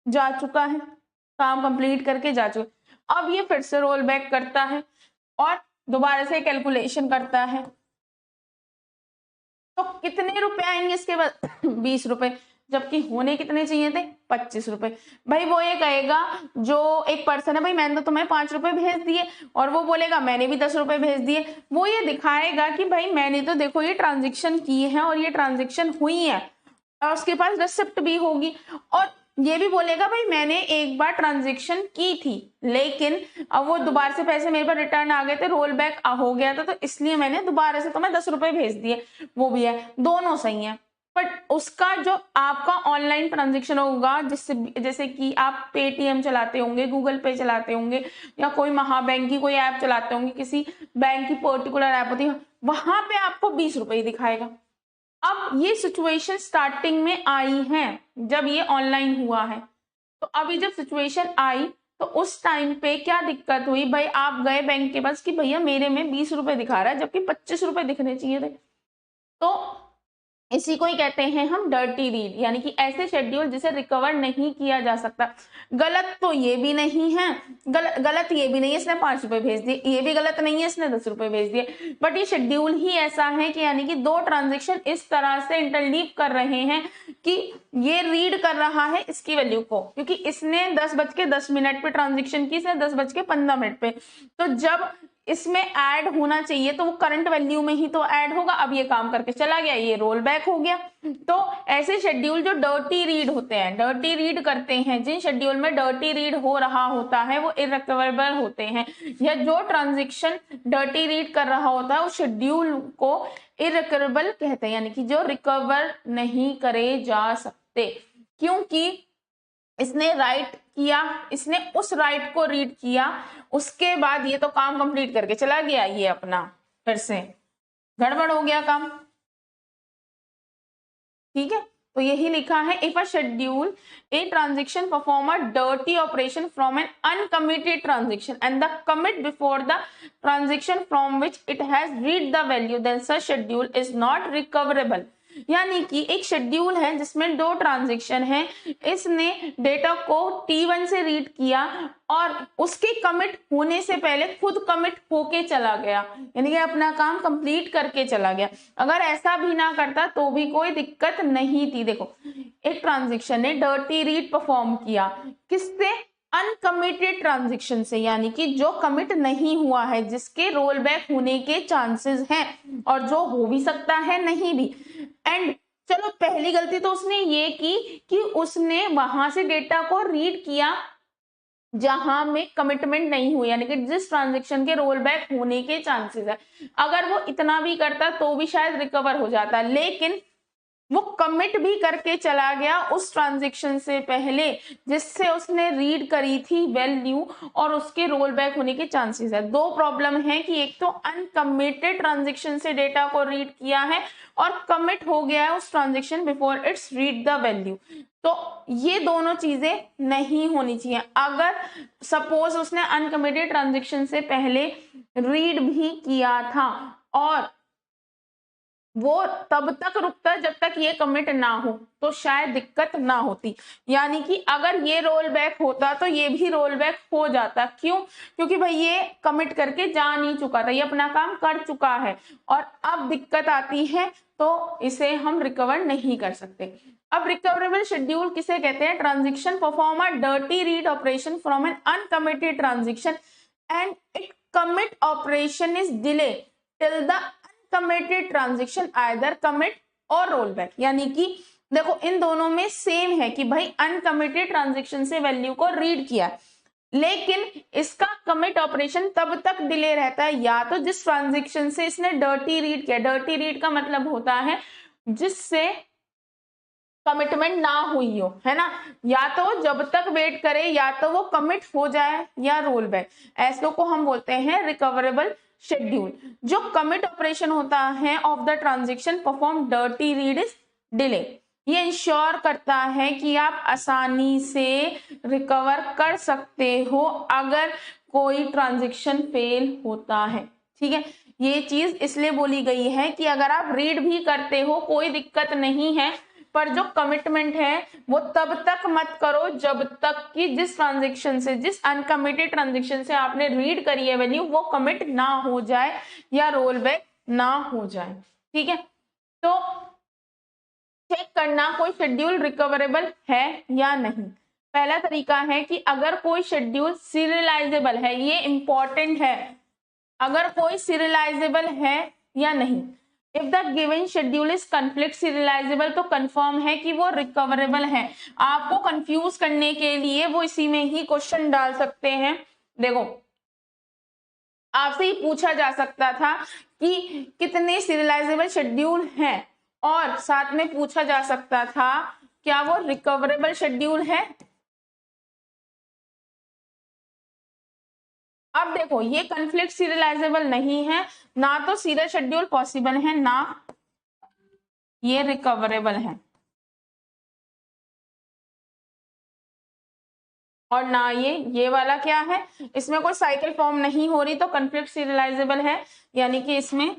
जा चुका है, काम कंप्लीट करके जा चुका, अब ये फिर से रोल बैक करता है और दोबारा से कैलकुलेशन करता है, तो कितने रुपए आएंगे इसके बाद 20 रुपए, जबकि होने कितने चाहिए थे 25 रुपए। भाई वो ये कहेगा जो एक पर्सन है, भाई मैंने तो तुम्हें 5 रुपए भेज दिए, और वो बोलेगा मैंने भी 10 रुपए भेज दिए, वो ये दिखाएगा कि भाई मैंने तो देखो ये ट्रांजेक्शन की है और ये ट्रांजेक्शन हुई है, और उसके पास रिसिप्ट भी होगी, और ये भी बोलेगा भाई मैंने एक बार ट्रांजेक्शन की थी लेकिन अब वो दोबारा से पैसे मेरे पर रिटर्न आ गए थे, रोल बैक हो गया था, तो इसलिए मैंने दोबारा से तुम्हें 10 रुपए भेज दिए, वो भी है, दोनों सही है। बट उसका जो आपका ऑनलाइन ट्रांजेक्शन होगा, जिससे जैसे कि आप पेटीएम चलाते होंगे, गूगल पे चलाते होंगे, या कोई महाबैंक की कोई ऐप चलाते होंगे, किसी बैंक की पर्टिकुलर ऐप होती है, वहां पे आपको 20 रुपए दिखाएगा। अब ये सिचुएशन स्टार्टिंग में आई है जब ये ऑनलाइन हुआ है, तो अभी जब सिचुएशन आई तो उस टाइम पे क्या दिक्कत हुई भाई, आप गए बैंक के पास कि भैया मेरे में 20 रुपए दिखा रहा है जबकि 25 रुपए दिखने चाहिए थे। तो इसी को ही कहते हैं हम डर्टी रीड, यानी कि ऐसे शेड्यूल जिसे रिकवर नहीं किया जा सकता। गलत तो ये भी नहीं है, गलत ये भी नहीं है इसने 5 रुपए भेज दिए, ये भी गलत नहीं है इसने 10 रुपए भेज दिए, बट ये शेड्यूल ही ऐसा है कि यानी कि दो ट्रांजेक्शन इस तरह से इंटरलीव कर रहे हैं कि ये रीड कर रहा है इसकी वैल्यू को, क्योंकि इसने 10:10 पे ट्रांजेक्शन की, इसने 10:15 पे, तो जब इसमें ऐड होना चाहिए तो वो करंट वैल्यू में ही तो ऐड होगा। अब ये काम करके चला गया, ये रोल बैक हो गया। तो ऐसे शेड्यूल जो डर्टी रीड होते हैं, डर्टी रीड करते हैं, जिन शेड्यूल में डर्टी रीड हो रहा होता है वो इररिकवरेबल होते हैं, या जो ट्रांजेक्शन डर्टी रीड कर रहा होता है उस शेड्यूल को इररिकवरेबल कहते हैं, यानी कि जो रिकवर नहीं करे जा सकते, क्योंकि इसने राइट किया, इसने उस राइट को रीड किया, उसके बाद ये तो काम कंप्लीट करके चला गया, ये अपना फिर से गड़बड़ हो गया काम। ठीक है, तो यही लिखा है, if a schedule a transaction perform a dirty operation from an uncommitted transaction and the commit before the transaction from which it has read the value, then such schedule is not recoverable. यानी कि एक schedule है जिसमें दो transaction है, इसने data को T1 से रीड किया और उसके कमिट होने से पहले खुद कमिट होके चला गया, यानी कि अपना काम कंप्लीट करके चला गया। अगर ऐसा भी ना करता तो भी कोई दिक्कत नहीं थी। देखो, एक ट्रांजेक्शन ने डर्टी रीड परफॉर्म किया, किससे? अनकमिटेड ट्रांजेक्शन से, यानी कि जो कमिट नहीं हुआ है, जिसके रोल बैक होने के चांसेस हैं और जो हो भी सकता है नहीं भी। एंड चलो, पहली गलती तो उसने ये की कि उसने वहां से डेटा को रीड किया जहां में कमिटमेंट नहीं हुई, यानी कि जिस ट्रांजेक्शन के रोल बैक होने के चांसेस है। अगर वो इतना भी करता तो भी शायद रिकवर हो जाता, लेकिन वो कमिट भी करके चला गया उस ट्रांजेक्शन से पहले जिससे उसने रीड करी थी वैल्यू, और उसके रोल बैक होने के चांसेस है। दो प्रॉब्लम है कि एक तो अनकमिटेड ट्रांजेक्शन से डेटा को रीड किया है और कमिट हो गया है उस transaction before it's read the value. तो ये दोनों चीजें नहीं होनी चाहिए। अगर सपोज उसने अनकमिटेड ट्रांजेक्शन से पहले रीड भी किया था और वो तब तक रुकता जब तक ये कमिट ना हो, तो शायद दिक्कत ना होती। यानी कि अगर ये रोल बैक होता तो ये भी रोल बैक हो जाता। क्यों? क्योंकि भाई ये कमिट करके जा नहीं चुका था, ये अपना काम कर चुका है और अब दिक्कत आती है तो इसे हम रिकवर नहीं कर सकते। अब रिकवरेबल शेड्यूल किसे कहते हैं? Transaction perform a dirty read operation from an uncommitted transaction and it commit operation is delay till the committed transaction either commit और रोल बैक। यानी कि देखो, इन दोनों में सेम है कि भाई अनकमिटेड ट्रांजेक्शन से वैल्यू को रीड किया, लेकिन इसका कमिट ऑपरेशन तब तक डिले रहता है या तो जिस ट्रांजेक्शन से इसने डर्टी रीड किया। डर्टी रीड का मतलब होता है जिससे कमिटमेंट ना हुई हो, है ना, या तो जब तक वेट करे या तो वो कमिट हो जाए या रोल बैक। ऐसो को हम बोलते हैं रिकवरेबल शेड्यूल। जो कमिट ऑपरेशन होता है of the transaction perform dirty read is delay, ये इंश्योर करता है कि आप आसानी से रिकवर कर सकते हो अगर कोई ट्रांजेक्शन फेल होता है। ठीक है, ये चीज इसलिए बोली गई है कि अगर आप रीड भी करते हो कोई दिक्कत नहीं है, पर जो कमिटमेंट है वो तब तक मत करो जब तक कि जिस ट्रांजेक्शन से, जिस अनकमिटेड ट्रांजेक्शन से आपने रीड करी है वैल्यू, वो कमिट ना हो जाए या रोल बैक ना हो जाए। ठीक है, तो चेक करना कोई शेड्यूल रिकवरेबल है या नहीं। पहला तरीका है कि अगर कोई शेड्यूल सीरियलाइजेबल है, ये इंपॉर्टेंट है, अगर कोई सीरियलाइजेबल है या नहीं। If the given schedule is conflict serialisable, तो कंफर्म है कि वो रिकवरेबल है। आपको कंफ्यूज करने के लिए वो इसी में ही क्वेश्चन डाल सकते हैं। देखो, आपसे ही पूछा जा सकता था कि कितने सीरियलाइजेबल शेड्यूल हैं और साथ में पूछा जा सकता था क्या वो रिकवरेबल शेड्यूल है। अब देखो ये कन्फ्लिक्ट सीरियलाइजेबल नहीं है, ना तो सीरियल शेड्यूल पॉसिबल है, ना ये रिकवरेबल है, और ना ये वाला क्या है, इसमें कोई साइकिल फॉर्म नहीं हो रही, तो कन्फ्लिक्ट सीरियलाइजेबल है, यानी कि इसमें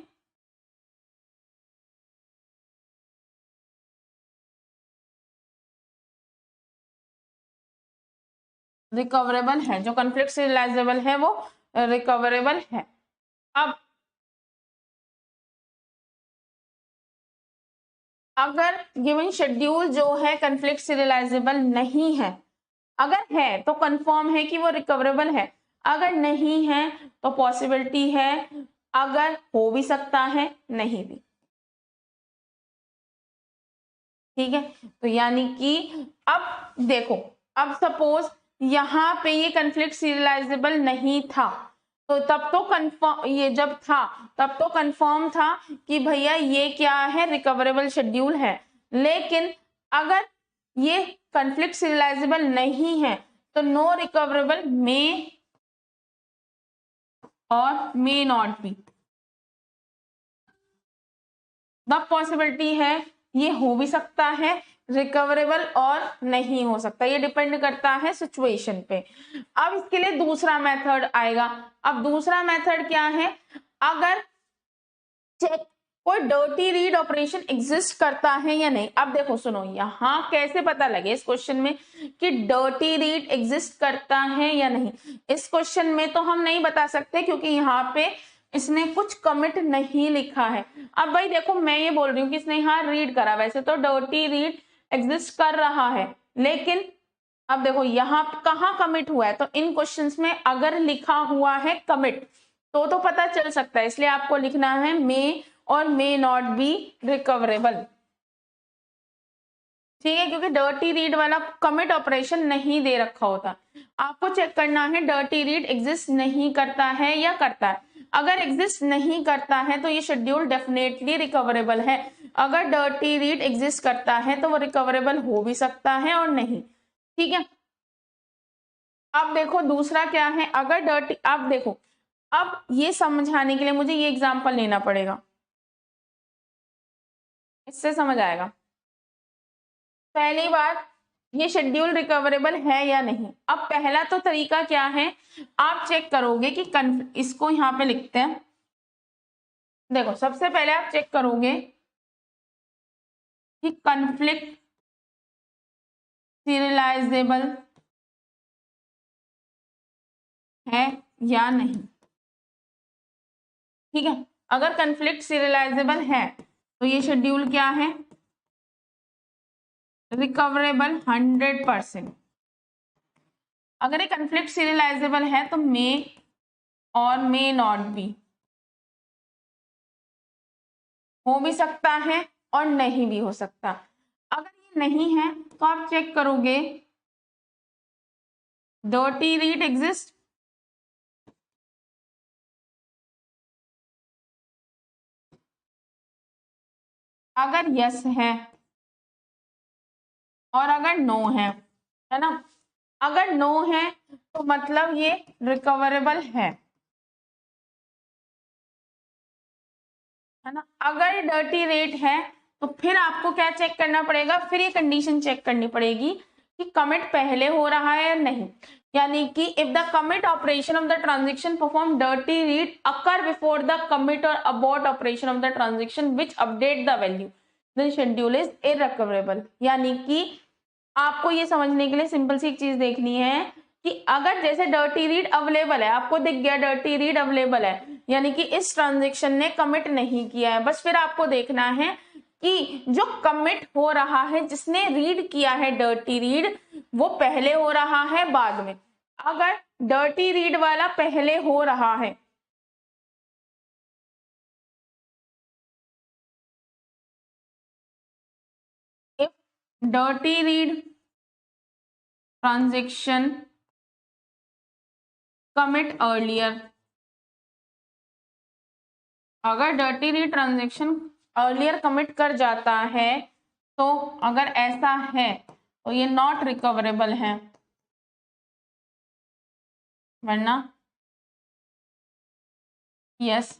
रिकवरेबल है, जो कन्फ्लिक्ट सीरियलाइजेबल है वो रिकवरेबल है। अब अगर गिवन शेड्यूल जो है कन्फ्लिक्ट सीरियलाइजेबल नहीं है, अगर है तो कंफर्म है कि वो रिकवरेबल है, अगर नहीं है तो पॉसिबिलिटी है, अगर हो भी सकता है नहीं भी। ठीक है, तो यानी कि अब देखो, अब सपोज यहाँ पे ये कन्फ्लिक्ट सीरियलाइजेबल नहीं था, तो तब तो कंफर्म, ये जब था तब तो कंफर्म था कि भैया ये क्या है, रिकवरेबल शेड्यूल है। लेकिन अगर ये कन्फ्लिक्ट सीरियलाइजेबल नहीं है तो नो रिकवरेबल में और may not be, the possibility है ये हो भी सकता है रिकवरेबल और नहीं हो सकता, ये डिपेंड करता है सिचुएशन पे। अब इसके लिए दूसरा मेथड आएगा। अब दूसरा मेथड क्या है, अगर चेक कोई डर्टी रीड ऑपरेशन एग्जिस्ट करता है या नहीं। अब देखो सुनो, यहाँ कैसे पता लगे इस क्वेश्चन में कि डर्टी रीड एग्जिस्ट करता है या नहीं। इस क्वेश्चन में तो हम नहीं बता सकते क्योंकि यहाँ पे इसने कुछ कमिट नहीं लिखा है। अब भाई देखो, मैं ये बोल रही हूँ कि इसने यहाँ रीड करा, वैसे तो डर्टी रीड एग्जिस्ट कर रहा है, लेकिन अब देखो यहाँ कहाँ कमिट हुआ है, तो इन क्वेश्चंस में अगर लिखा हुआ है कमिट तो पता चल सकता है, इसलिए आपको लिखना है मे और मे नॉट बी रिकवरेबल। ठीक है, क्योंकि डर्टी रीड वाला कमिट ऑपरेशन नहीं दे रखा होता, आपको चेक करना है डर्टी रीड एग्जिस्ट नहीं करता है या करता है। अगर एग्जिस्ट नहीं करता है तो ये शेड्यूल डेफिनेटली रिकवरेबल है, अगर डर्टी रीड एग्जिस्ट करता है तो वो रिकवरेबल हो भी सकता है और नहीं। ठीक है, अब देखो दूसरा क्या है, अगर डर्टी, अब देखो, अब ये समझाने के लिए मुझे ये एग्जांपल लेना पड़ेगा, इससे समझ आएगा। पहली बात, ये शेड्यूल रिकवरेबल है या नहीं। अब पहला तो तरीका क्या है, आप चेक करोगे कि इसको यहाँ पे लिखते हैं। देखो सबसे पहले आप चेक करोगे कि कन्फ्लिक्ट सीरियलाइजेबल है या नहीं। ठीक है, अगर कन्फ्लिक्ट सीरियलाइजेबल है तो ये शेड्यूल क्या है, रिकवरेबल 100%। अगर ये कन्फ्लिक्ट सीरियलाइजेबल है तो मे और मे नॉट बी, हो भी सकता है और नहीं भी हो सकता। अगर ये नहीं है तो आप चेक करोगे डर्टी रीड एग्जिस्ट, अगर यस है और अगर नो है ना। अगर नो है तो मतलब ये रिकवरेबल है ना। अगर डर्टी रेट है तो फिर आपको क्या चेक करना पड़ेगा, फिर ये कंडीशन चेक करनी पड़ेगी कि कमिट पहले हो रहा है या नहीं। यानी कि if the commit operation of the transaction perform dirty read occur before the commit और abort operation of the transaction which update the value, then schedule is irrecoverable. यानी कि आपको ये समझने के लिए सिंपल सी एक चीज देखनी है कि अगर जैसे डर्टी रीड अवेलेबल है, आपको दिख गया डर्टी रीड अवेलेबल है, यानी कि इस ट्रांजेक्शन ने कमिट नहीं किया है, बस फिर आपको देखना है कि जो कमिट हो रहा है, जिसने रीड किया है डर्टी रीड, वो पहले हो रहा है बाद में। अगर डर्टी रीड वाला पहले हो रहा है, if dirty read transaction commit earlier, अगर dirty read transaction earlier commit कर जाता है तो अगर ऐसा है तो ये नॉट रिकवरेबल है, वरना यस,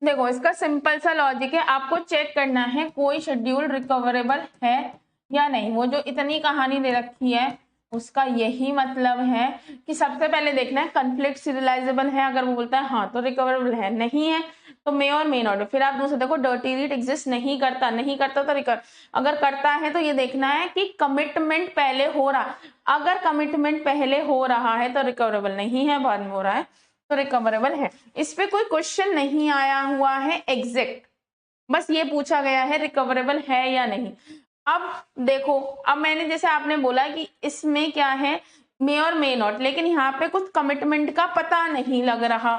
देखो इसका सिंपल सा लॉजिक है, आपको चेक करना है कोई शेड्यूल रिकवरेबल है या नहीं। वो जो इतनी कहानी दे रखी है उसका यही मतलब है कि सबसे पहले देखना है कॉन्फ्लिक्ट सीरियलाइजेबल है, अगर वो बोलता है हाँ तो रिकवरेबल है, नहीं है तो मे और मे नॉट। फिर आप दूसरे देखो डर्टी रीड एग्जिस्ट नहीं करता, नहीं करता तो रिकवर, अगर करता है तो ये देखना है कि कमिटमेंट पहले हो रहा, अगर कमिटमेंट पहले हो रहा है तो रिकवरेबल नहीं है, बाद में हो रहा है तो रिकवरेबल है। इस पे कोई क्वेश्चन नहीं आया हुआ है एग्जैक्ट, बस ये पूछा गया है रिकवरेबल है या नहीं। अब देखो, अब मैंने जैसे आपने बोला कि इसमें क्या है मे और मे नॉट, लेकिन यहाँ पे कुछ कमिटमेंट का पता नहीं लग रहा,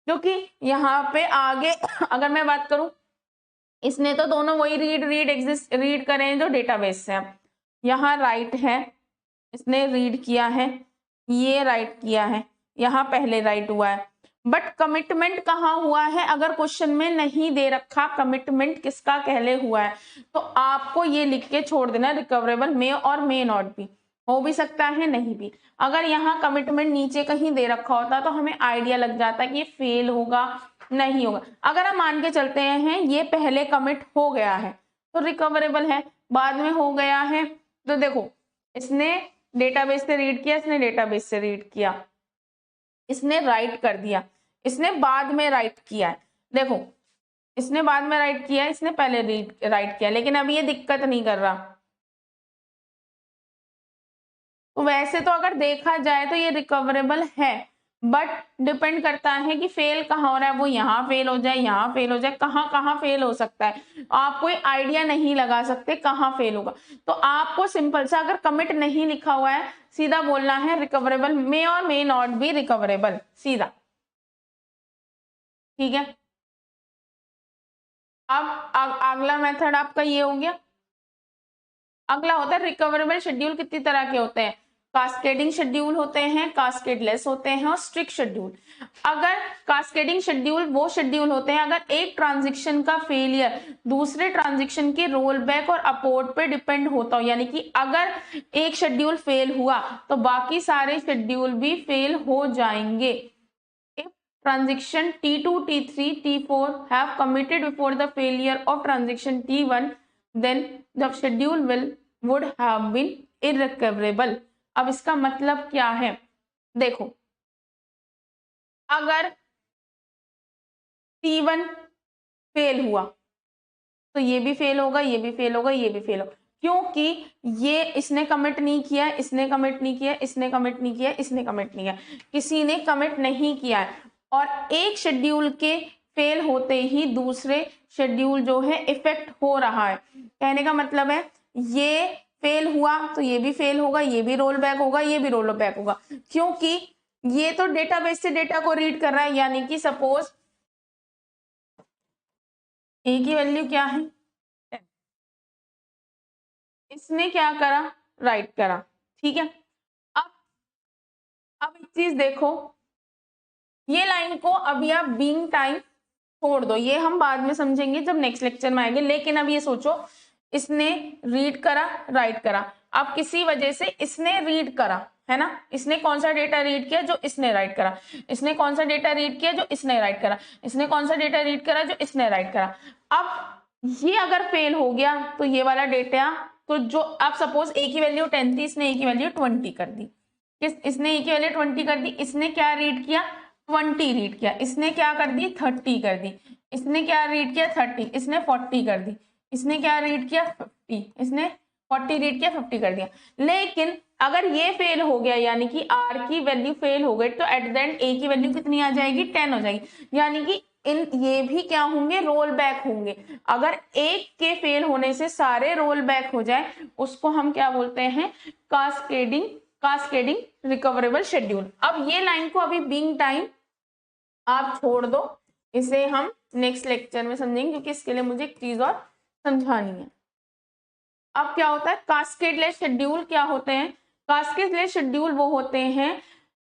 क्योंकि यहाँ पे आगे अगर मैं बात करूं, इसने तो दोनों वही रीड एग्जिस्ट रीड करें जो डेटाबेस से, यहाँ राइट है, इसने रीड किया है, ये राइट किया है, यहाँ पहले राइट हुआ है, बट कमिटमेंट कहाँ हुआ है अगर क्वेश्चन में नहीं दे रखा कमिटमेंट किसका पहले हुआ है, तो आपको ये लिख के छोड़ देना रिकवरेबल मे और मे नॉट भी, हो भी सकता है नहीं भी। अगर यहाँ कमिटमेंट नीचे कहीं दे रखा होता तो हमें आइडिया लग जाता कि ये फेल होगा नहीं होगा। अगर हम मान के चलते हैं ये पहले कमिट हो गया है तो रिकवरेबल है, बाद में हो गया है तो देखो इसने डेटाबेस से रीड किया, इसने डेटाबेस से रीड किया, इसने राइट कर दिया, इसने बाद में राइट किया है, देखो इसने बाद में राइट किया, इसने पहले राइट किया, लेकिन अभी ये दिक्कत नहीं कर रहा। तो वैसे तो अगर देखा जाए तो ये रिकवरेबल है, बट डिपेंड करता है कि फेल कहाँ हो रहा है, वो यहाँ फेल हो जाए, यहाँ फेल हो जाए, कहाँ कहाँ फेल हो सकता है, आप कोई आइडिया नहीं लगा सकते कहाँ फेल होगा। तो आपको सिंपल सा अगर कमिट नहीं लिखा हुआ है सीधा बोलना है रिकवरेबल, मे और मे नॉट बी रिकवरेबल, सीधा, ठीक है। अब अगला मेथड आपका ये हो गया। अगला होता है रिकवरेबल शेड्यूल कितनी तरह के होते हैं, कास्केडिंग शेड्यूल होते हैं, कास्केडलेस होते हैं और स्ट्रिक्ट शेड्यूल। अगर कास्केडिंग शेड्यूल वो शेड्यूल होते हैं अगर एक ट्रांजिशन का फेलियर दूसरे ट्रांजिशन के रोल बैक और अपोर्ट पे डिपेंड होता हो, यानी कि अगर एक शेड्यूल फेल हुआ तो बाकी सारे शेड्यूल भी फेल हो जाएंगे। Transition T2, T3, T4 have committed before the failure of transition T1, then the schedule would have been irrecoverable। अब इसका मतलब क्या है, देखो अगर T1 फेल हुआ तो ये भी फेल होगा, ये भी फेल होगा, ये भी फेल होगा, क्योंकि ये इसने कमिट नहीं किया, इसने कमिट नहीं किया, इसने कमिट नहीं किया, इसने कमिट नहीं किया, किसी ने कमिट नहीं किया है। और एक शेड्यूल के फेल होते ही दूसरे शेड्यूल जो है इफेक्ट हो रहा है, कहने का मतलब है ये फेल हुआ तो ये भी फेल होगा, ये भी रोल बैक होगा, ये भी रोल बैक होगा, क्योंकि ये तो डेटाबेस से डेटा को रीड कर रहा है, यानी कि सपोज ए की वैल्यू क्या है 10, इसने क्या करा राइट करा, ठीक है। अब एक चीज देखो, ये लाइन को अभी आप बीइंग टाइम छोड़ दो, ये हम बाद में समझेंगे जब नेक्स्ट लेक्चर में आएंगे, लेकिन अब ये सोचो इसने रीड करा राइट करा, अब किसी वजह से इसने रीड करा है ना, इसने कौन सा डेटा रीड किया जो इसने राइट करा, इसने कौन सा डेटा रीड किया जो इसने राइट करा, इसने कौन सा डेटा रीड करा जो इसने राइट करा। अब ये अगर फेल हो गया तो ये वाला डेटा, तो जो आप सपोज ए की वैल्यू 10 थी, इसने ए की वैल्यू 20 कर दी, इसने ए की वैल्यू 20 कर दी, इसने क्या रीड किया 20 रीड किया, इसने क्या कर दी 30 कर दी, इसने क्या रीड किया 30, इसने 40 कर दी, इसने क्या रीड किया 50, इसने 40 रीड किया 50 कर दिया। लेकिन अगर ये फेल हो गया यानी कि आर की वैल्यू फेल हो गई तो एट द एंड ए की वैल्यू कितनी आ जाएगी 10 हो जाएगी, यानी कि इन ये भी क्या होंगे रोल बैक होंगे। अगर एक के फेल होने से सारे रोल बैक हो जाए उसको हम क्या बोलते हैं कास्केडिंग रिकवरेबल शेड्यूल। अब ये लाइन को अभी बीइंग टाइम आप छोड़ दो, इसे हम नेक्स्ट लेक्चर में समझेंगे, क्योंकि इसके लिए मुझे एक चीज और समझानी है। अब क्या होता है कास्केडलेस शेड्यूल, क्या होते हैं कास्केडलेस शेड्यूल, वो होते हैं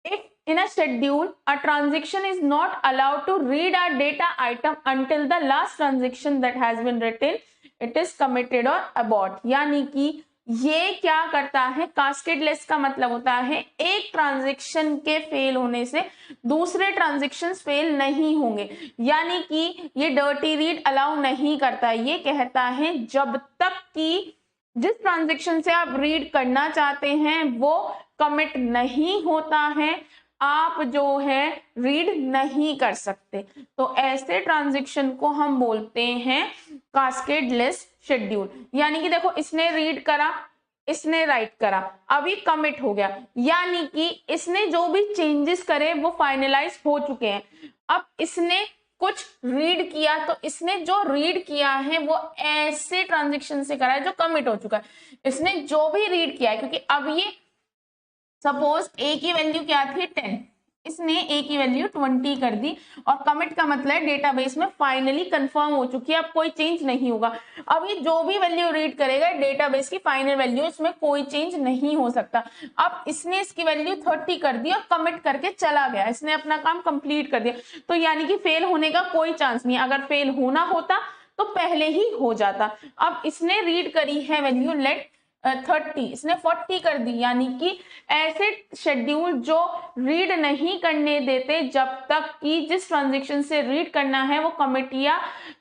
if in a schedule a transaction is not allowed to read a data item until the last transaction that has been written it is committed or abort, यानी कि ये क्या करता है, कास्केडलेस का मतलब होता है एक ट्रांजैक्शन के फेल होने से दूसरे ट्रांजैक्शंस फेल नहीं होंगे, यानी कि ये डर्टी रीड अलाउ नहीं करता। ये कहता है जब तक कि जिस ट्रांजैक्शन से आप रीड करना चाहते हैं वो कमिट नहीं होता है, आप जो है रीड नहीं कर सकते। तो ऐसे ट्रांजैक्शन को हम बोलते हैं कास्केडलेस शेड्यूल। यानी कि देखो, इसने रीड करा, इसने राइट करा, अभी कमिट हो गया, यानी कि इसने जो भी चेंजेस करे वो फाइनलाइज हो चुके हैं। अब इसने कुछ रीड किया, तो इसने जो रीड किया है वो ऐसे ट्रांजैक्शन से करा है जो कमिट हो चुका है। इसने जो भी रीड किया है, क्योंकि अब ये सपोज ए की वैल्यू क्या थी 10, इसने ए की वैल्यू 20 कर दी, और कमिट का मतलब डेटाबेस में फाइनली कंफर्म हो चुकी है, अब कोई चेंज नहीं होगा। अब ये जो भी वैल्यू रीड करेगा डेटाबेस की फाइनल वैल्यू, इसमें कोई चेंज नहीं हो सकता। अब इसने इसकी वैल्यू 30 कर दी और कमिट करके चला गया, इसने अपना काम कंप्लीट कर दिया, तो यानी कि फेल होने का कोई चांस नहीं। अगर फेल होना होता तो पहले ही हो जाता। अब इसने रीड करी है वैल्यू लेट 30, इसने 40 कर दी, यानी कि ऐसे शेड्यूल जो रीड नहीं करने देते जब तक कि जिस ट्रांजैक्शन से रीड करना है वो कमिट या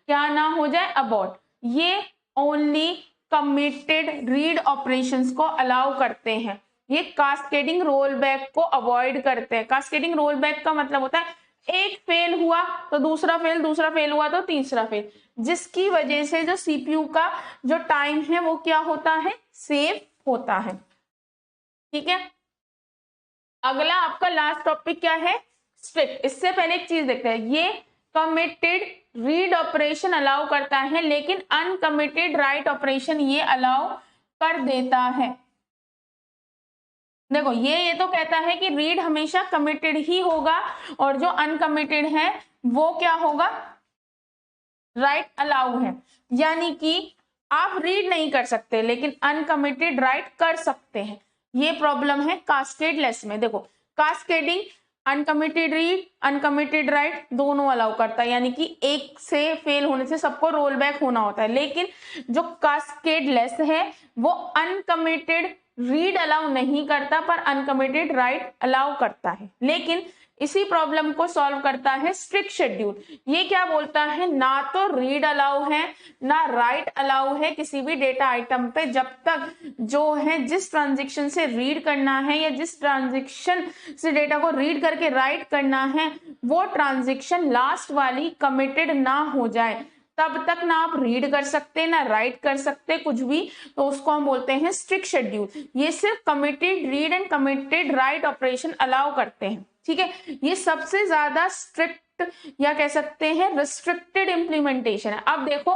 क्या ना हो जाए, अबॉर्ट। ये ओनली कमिटेड रीड ऑपरेशंस को अलाउ करते हैं, ये कास्केडिंग रोल बैक को अवॉइड करते हैं। कास्केडिंग रोल बैक का मतलब होता है एक फेल हुआ तो दूसरा फेल, दूसरा फेल हुआ तो तीसरा फेल, जिसकी वजह से जो सीपीयू का जो टाइम है वो क्या होता है, सेव होता है। ठीक है, अगला आपका लास्ट टॉपिक क्या है, स्ट्रिक्ट। इससे पहले एक चीज देखते हैं, ये कमिटेड रीड ऑपरेशन अलाउ करता है लेकिन अनकमिटेड राइट ऑपरेशन ये अलाउ कर देता है। देखो, ये तो कहता है कि रीड हमेशा कमिटेड ही होगा और जो अनकमिटेड है वो क्या होगा, राइट अलाउ है। यानी कि आप रीड नहीं कर सकते लेकिन अनकमिटेड राइट कर सकते हैं। ये प्रॉब्लम है कास्केडलेस में। देखो, cascading uncommitted read uncommitted right दोनों अलाउ करता है, यानी कि एक से फेल होने से सबको रोल बैक होना होता है। लेकिन जो कास्केडलेस है वो अनकमिटेड रीड अलाउ नहीं करता पर अनकमिटेड राइट अलाउ करता है। लेकिन इसी प्रॉब्लम को सॉल्व करता है स्ट्रिक्ट शेड्यूल। ये क्या बोलता है, ना तो रीड अलाउ है ना राइट अलाउ है किसी भी डेटा आइटम पे, जब तक जो है जिस ट्रांजैक्शन से रीड करना है या जिस ट्रांजैक्शन से डेटा को रीड करके राइट करना है वो ट्रांजैक्शन लास्ट वाली कमिटेड ना हो जाए, तब तक ना आप रीड कर सकते ना राइट कर सकते कुछ भी, तो उसको हम बोलते हैं स्ट्रिक्ट शेड्यूल। ये सिर्फ committed read and committed write operation allow करते हैं। ठीक है, ये सबसे ज्यादा स्ट्रिक्ट या कह सकते हैं रिस्ट्रिक्टेड इंप्लीमेंटेशन है। अब देखो,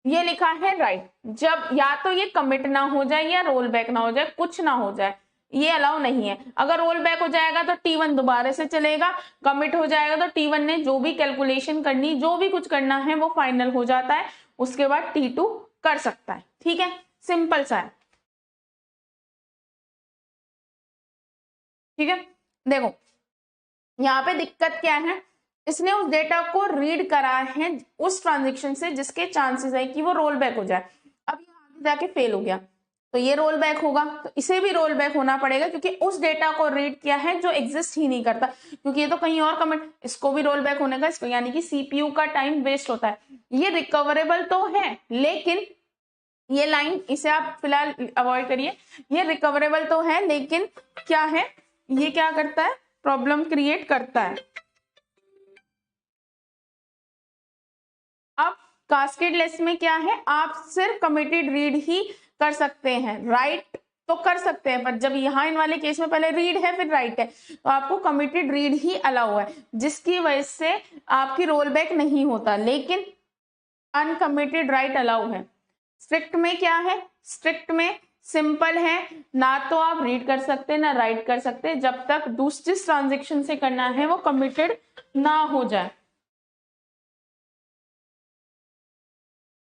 ये लिखा है राइट, जब या तो ये कमिट ना हो जाए या रोल बैक ना हो जाए, कुछ ना हो जाए, ये अलाउ नहीं है। अगर रोल बैक हो जाएगा तो T1 दोबारा से चलेगा, कमिट हो जाएगा तो T1 ने जो भी कैलकुलेशन करनी, जो भी कुछ करना है वो फाइनल हो जाता है, उसके बाद T2 कर सकता है। ठीक है, सिंपल सा है। ठीक है, देखो यहाँ पे दिक्कत क्या है, इसने उस डेटा को रीड करा है उस ट्रांजेक्शन से जिसके चांसेस है कि वो रोल बैक हो जाए। अब ये आगे जाके फेल हो गया तो ये रोल बैक होगा, तो इसे भी रोल बैक होना पड़ेगा क्योंकि उस डेटा को रीड किया है जो एग्जिस्ट ही नहीं करता, क्योंकि ये तो कहीं और कमिट, इसको भी रोल बैक होने का, इसको यानी कि सीपीयू का टाइम वेस्ट होता है। ये रिकवरेबल तो है लेकिन ये लाइन इसे आप फिलहाल अवॉइड करिए, ये रिकवरेबल तो है लेकिन क्या है, ये क्या करता है, प्रॉब्लम क्रिएट करता है। अब कास्केडलेस में क्या है, आप सिर्फ कमिटेड रीड ही कर सकते हैं, राइट तो कर सकते हैं, पर जब यहाँ इन वाले केस में पहले रीड है फिर राइट है तो आपको कमिटेड रीड ही अलाउ है, जिसकी वजह से आपकी रोल बैक नहीं होता, लेकिन अनकमिटेड राइट अलाउ है। स्ट्रिक्ट में क्या है, स्ट्रिक्ट में सिंपल है, ना तो आप रीड कर सकते ना राइट कर सकते जब तक दूसरी ट्रांजेक्शन से करना है वो कमिटेड ना हो जाए।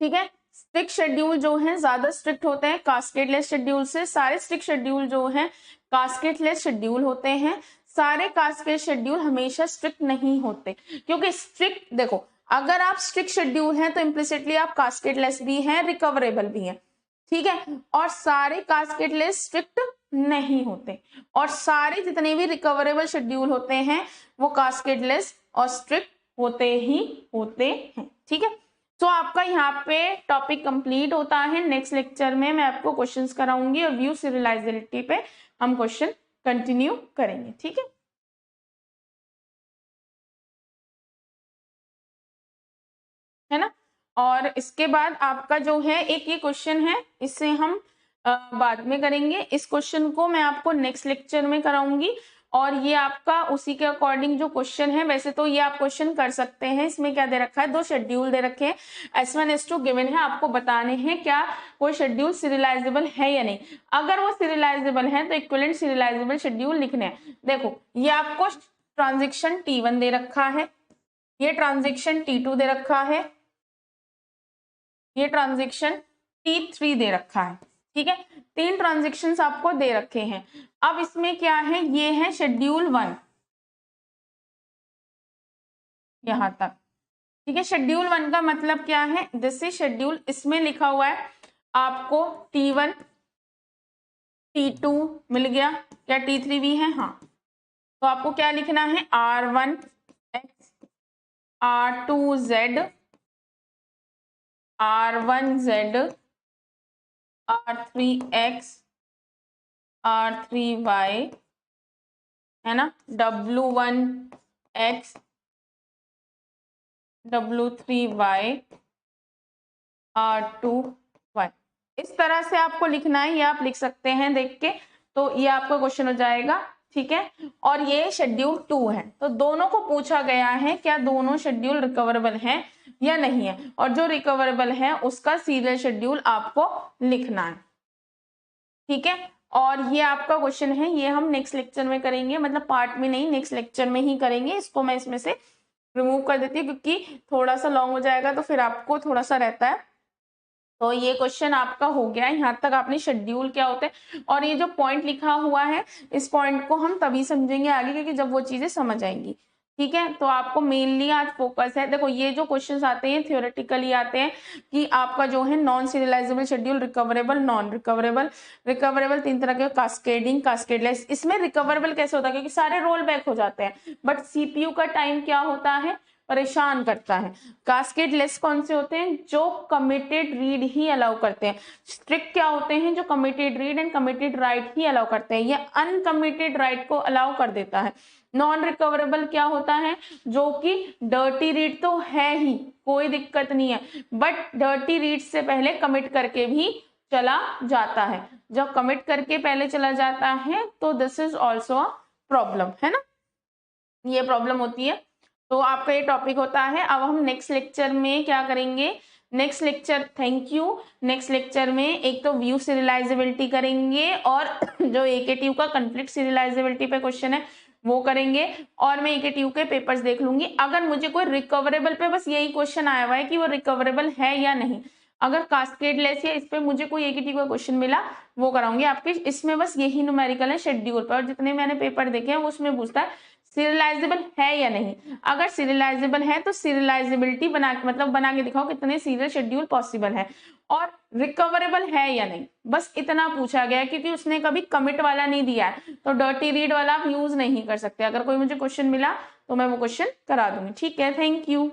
ठीक है, स्ट्रिक्ट शेड्यूल जो है ज्यादा स्ट्रिक्ट होते हैं कास्केडलेस शेड्यूल से, सारे स्ट्रिक्ट शेड्यूल जो है कास्केडलेस शेड्यूल होते हैं। सारे कास्केड शेड्यूल हमेशा स्ट्रिक्ट नहीं होते, क्योंकि स्ट्रिक्ट देखो, अगर आप स्ट्रिक्ट शेड्यूल हैं तो इम्प्लिसिटली आप कास्केडलेस भी हैं, रिकवरेबल भी हैं। ठीक है, और सारे कास्केडलेस स्ट्रिक्ट नहीं होते, और सारे जितने भी रिकवरेबल शेड्यूल होते हैं वो कास्केडलेस और स्ट्रिक्ट होते ही होते हैं। ठीक है, तो आपका यहाँ पे टॉपिक कंप्लीट होता है। नेक्स्ट लेक्चर में मैं आपको क्वेश्चंस कराऊंगी और व्यू सीरियलाइजेबिलिटी पे हम क्वेश्चन कंटिन्यू करेंगे। ठीक है ना। और इसके बाद आपका जो है एक ये क्वेश्चन है, इससे हम बाद में करेंगे। इस क्वेश्चन को मैं आपको नेक्स्ट लेक्चर में कराऊंगी, और ये आपका उसी के अकॉर्डिंग जो क्वेश्चन है, वैसे तो ये आप क्वेश्चन कर सकते हैं। इसमें क्या दे रखा है, 2 शेड्यूल दे रखे हैं, S1 S2 गिवन है, आपको बताने हैं क्या कोई शेड्यूल सीरियलाइजेबल है या नहीं। अगर वो सीरियलाइजेबल है तो इक्विवेलेंट सीरियलाइजेबल शेड्यूल लिखने हैं। देखो ये आपको ट्रांजेक्शन T1 दे रखा है, ये ट्रांजेक्शन T2 दे रखा है, ये ट्रांजेक्शन T3 दे रखा है। ठीक है, 3 ट्रांजेक्शन्स आपको दे रखे हैं। अब इसमें क्या है, ये है शेड्यूल 1 यहां तक। ठीक है, शेड्यूल 1 का मतलब क्या है, दिस इज शेड्यूल, इसमें लिखा हुआ है आपको T1 T2 मिल गया, क्या T3 भी है, हाँ। तो आपको क्या लिखना है, R1 X R2 Z R1 Z R3X R3Y है ना, W1X W3Y R2Y। इस तरह से आपको लिखना है, ये आप लिख सकते हैं देख के, तो ये आपका क्वेश्चन हो जाएगा। ठीक है, और ये शेड्यूल 2 है, तो दोनों को पूछा गया है क्या दोनों शेड्यूल रिकवरेबल हैं या नहीं है, और जो रिकवरेबल है उसका सीरियल शेड्यूल आपको लिखना है। ठीक है, और ये आपका क्वेश्चन है, ये हम नेक्स्ट लेक्चर में करेंगे, मतलब पार्ट में नहीं, नेक्स्ट लेक्चर में ही करेंगे। इसको मैं इसमें से रिमूव कर देती हूँ क्योंकि थोड़ा सा लॉन्ग हो जाएगा, तो फिर आपको थोड़ा सा रहता है। तो ये क्वेश्चन आपका हो गया, यहाँ तक आपने शेड्यूल क्या होते हैं, और ये जो पॉइंट लिखा हुआ है इस पॉइंट को हम तभी समझेंगे आगे, क्योंकि जब वो चीजें समझ आएंगी। ठीक है, तो आपको मेनली आज फोकस है, देखो ये जो क्वेश्चंस आते हैं थियोरेटिकली आते हैं कि आपका जो है non serialisable schedule, recoverable, non recoverable. Recoverable 3 तरह के, कास्केडिंग, कास्केडलेस। इसमें रिकवरेबल कैसे होता है, क्योंकि सारे रोल बैक हो जाते हैं, बट सीपीयू का टाइम क्या होता है, परेशान करता है। कास्केडलेस कौन से होते हैं, जो कमिटेड रीड ही अलाउ करते हैं। स्ट्रिक्ट क्या होते हैं, जो committed read and committed right he allow करते हैं, ये अनकमिटेड राइट को अलाउ कर देता है। नॉन रिकवरेबल क्या होता है, जो कि डर्टी रीड तो है ही, कोई दिक्कत नहीं है, बट डर्टी रीड से पहले कमिट करके भी चला जाता है। जब कमिट करके पहले चला जाता है तो this is also a problem, है ना, ये प्रॉब्लम होती है। तो आपका ये टॉपिक होता है। अब हम नेक्स्ट लेक्चर में क्या करेंगे, next lecture, thank you, next lecture में एक तो व्यू सीरियलाइजेबिलिटी करेंगे, और जो एकेटीयू का कॉन्फ्लिक्ट सीरियलाइजेबिलिटी पे क्वेश्चन है वो करेंगे, और मैं एकेटीयू के पेपर्स देख लूंगी। अगर मुझे कोई रिकवरेबल पे बस यही क्वेश्चन आया हुआ है कि वो रिकवरेबल है या नहीं, अगर कास्केडलेस या इस पे मुझे कोई एकेटीयू का क्वेश्चन मिला वो कराऊंगी आपके। इसमें बस यही न्यूमेरिकल है शेड्यूल पर, और जितने मैंने पेपर देखे हैं उसमें पूछता है सीरियलाइजेबल है या नहीं। अगर सीरियलाइजेबल है तो सीरियलाइजेबिलिटी बना मतलब बना के दिखाओ कितने सीरियल शेड्यूल पॉसिबल है, और रिकवरेबल है या नहीं, बस इतना पूछा गया है, क्योंकि उसने कभी कमिट वाला नहीं दिया है, तो डर्टी रीड वाला आप यूज नहीं कर सकते। अगर कोई मुझे क्वेश्चन मिला तो मैं वो क्वेश्चन करा दूंगी। ठीक है, थैंक यू।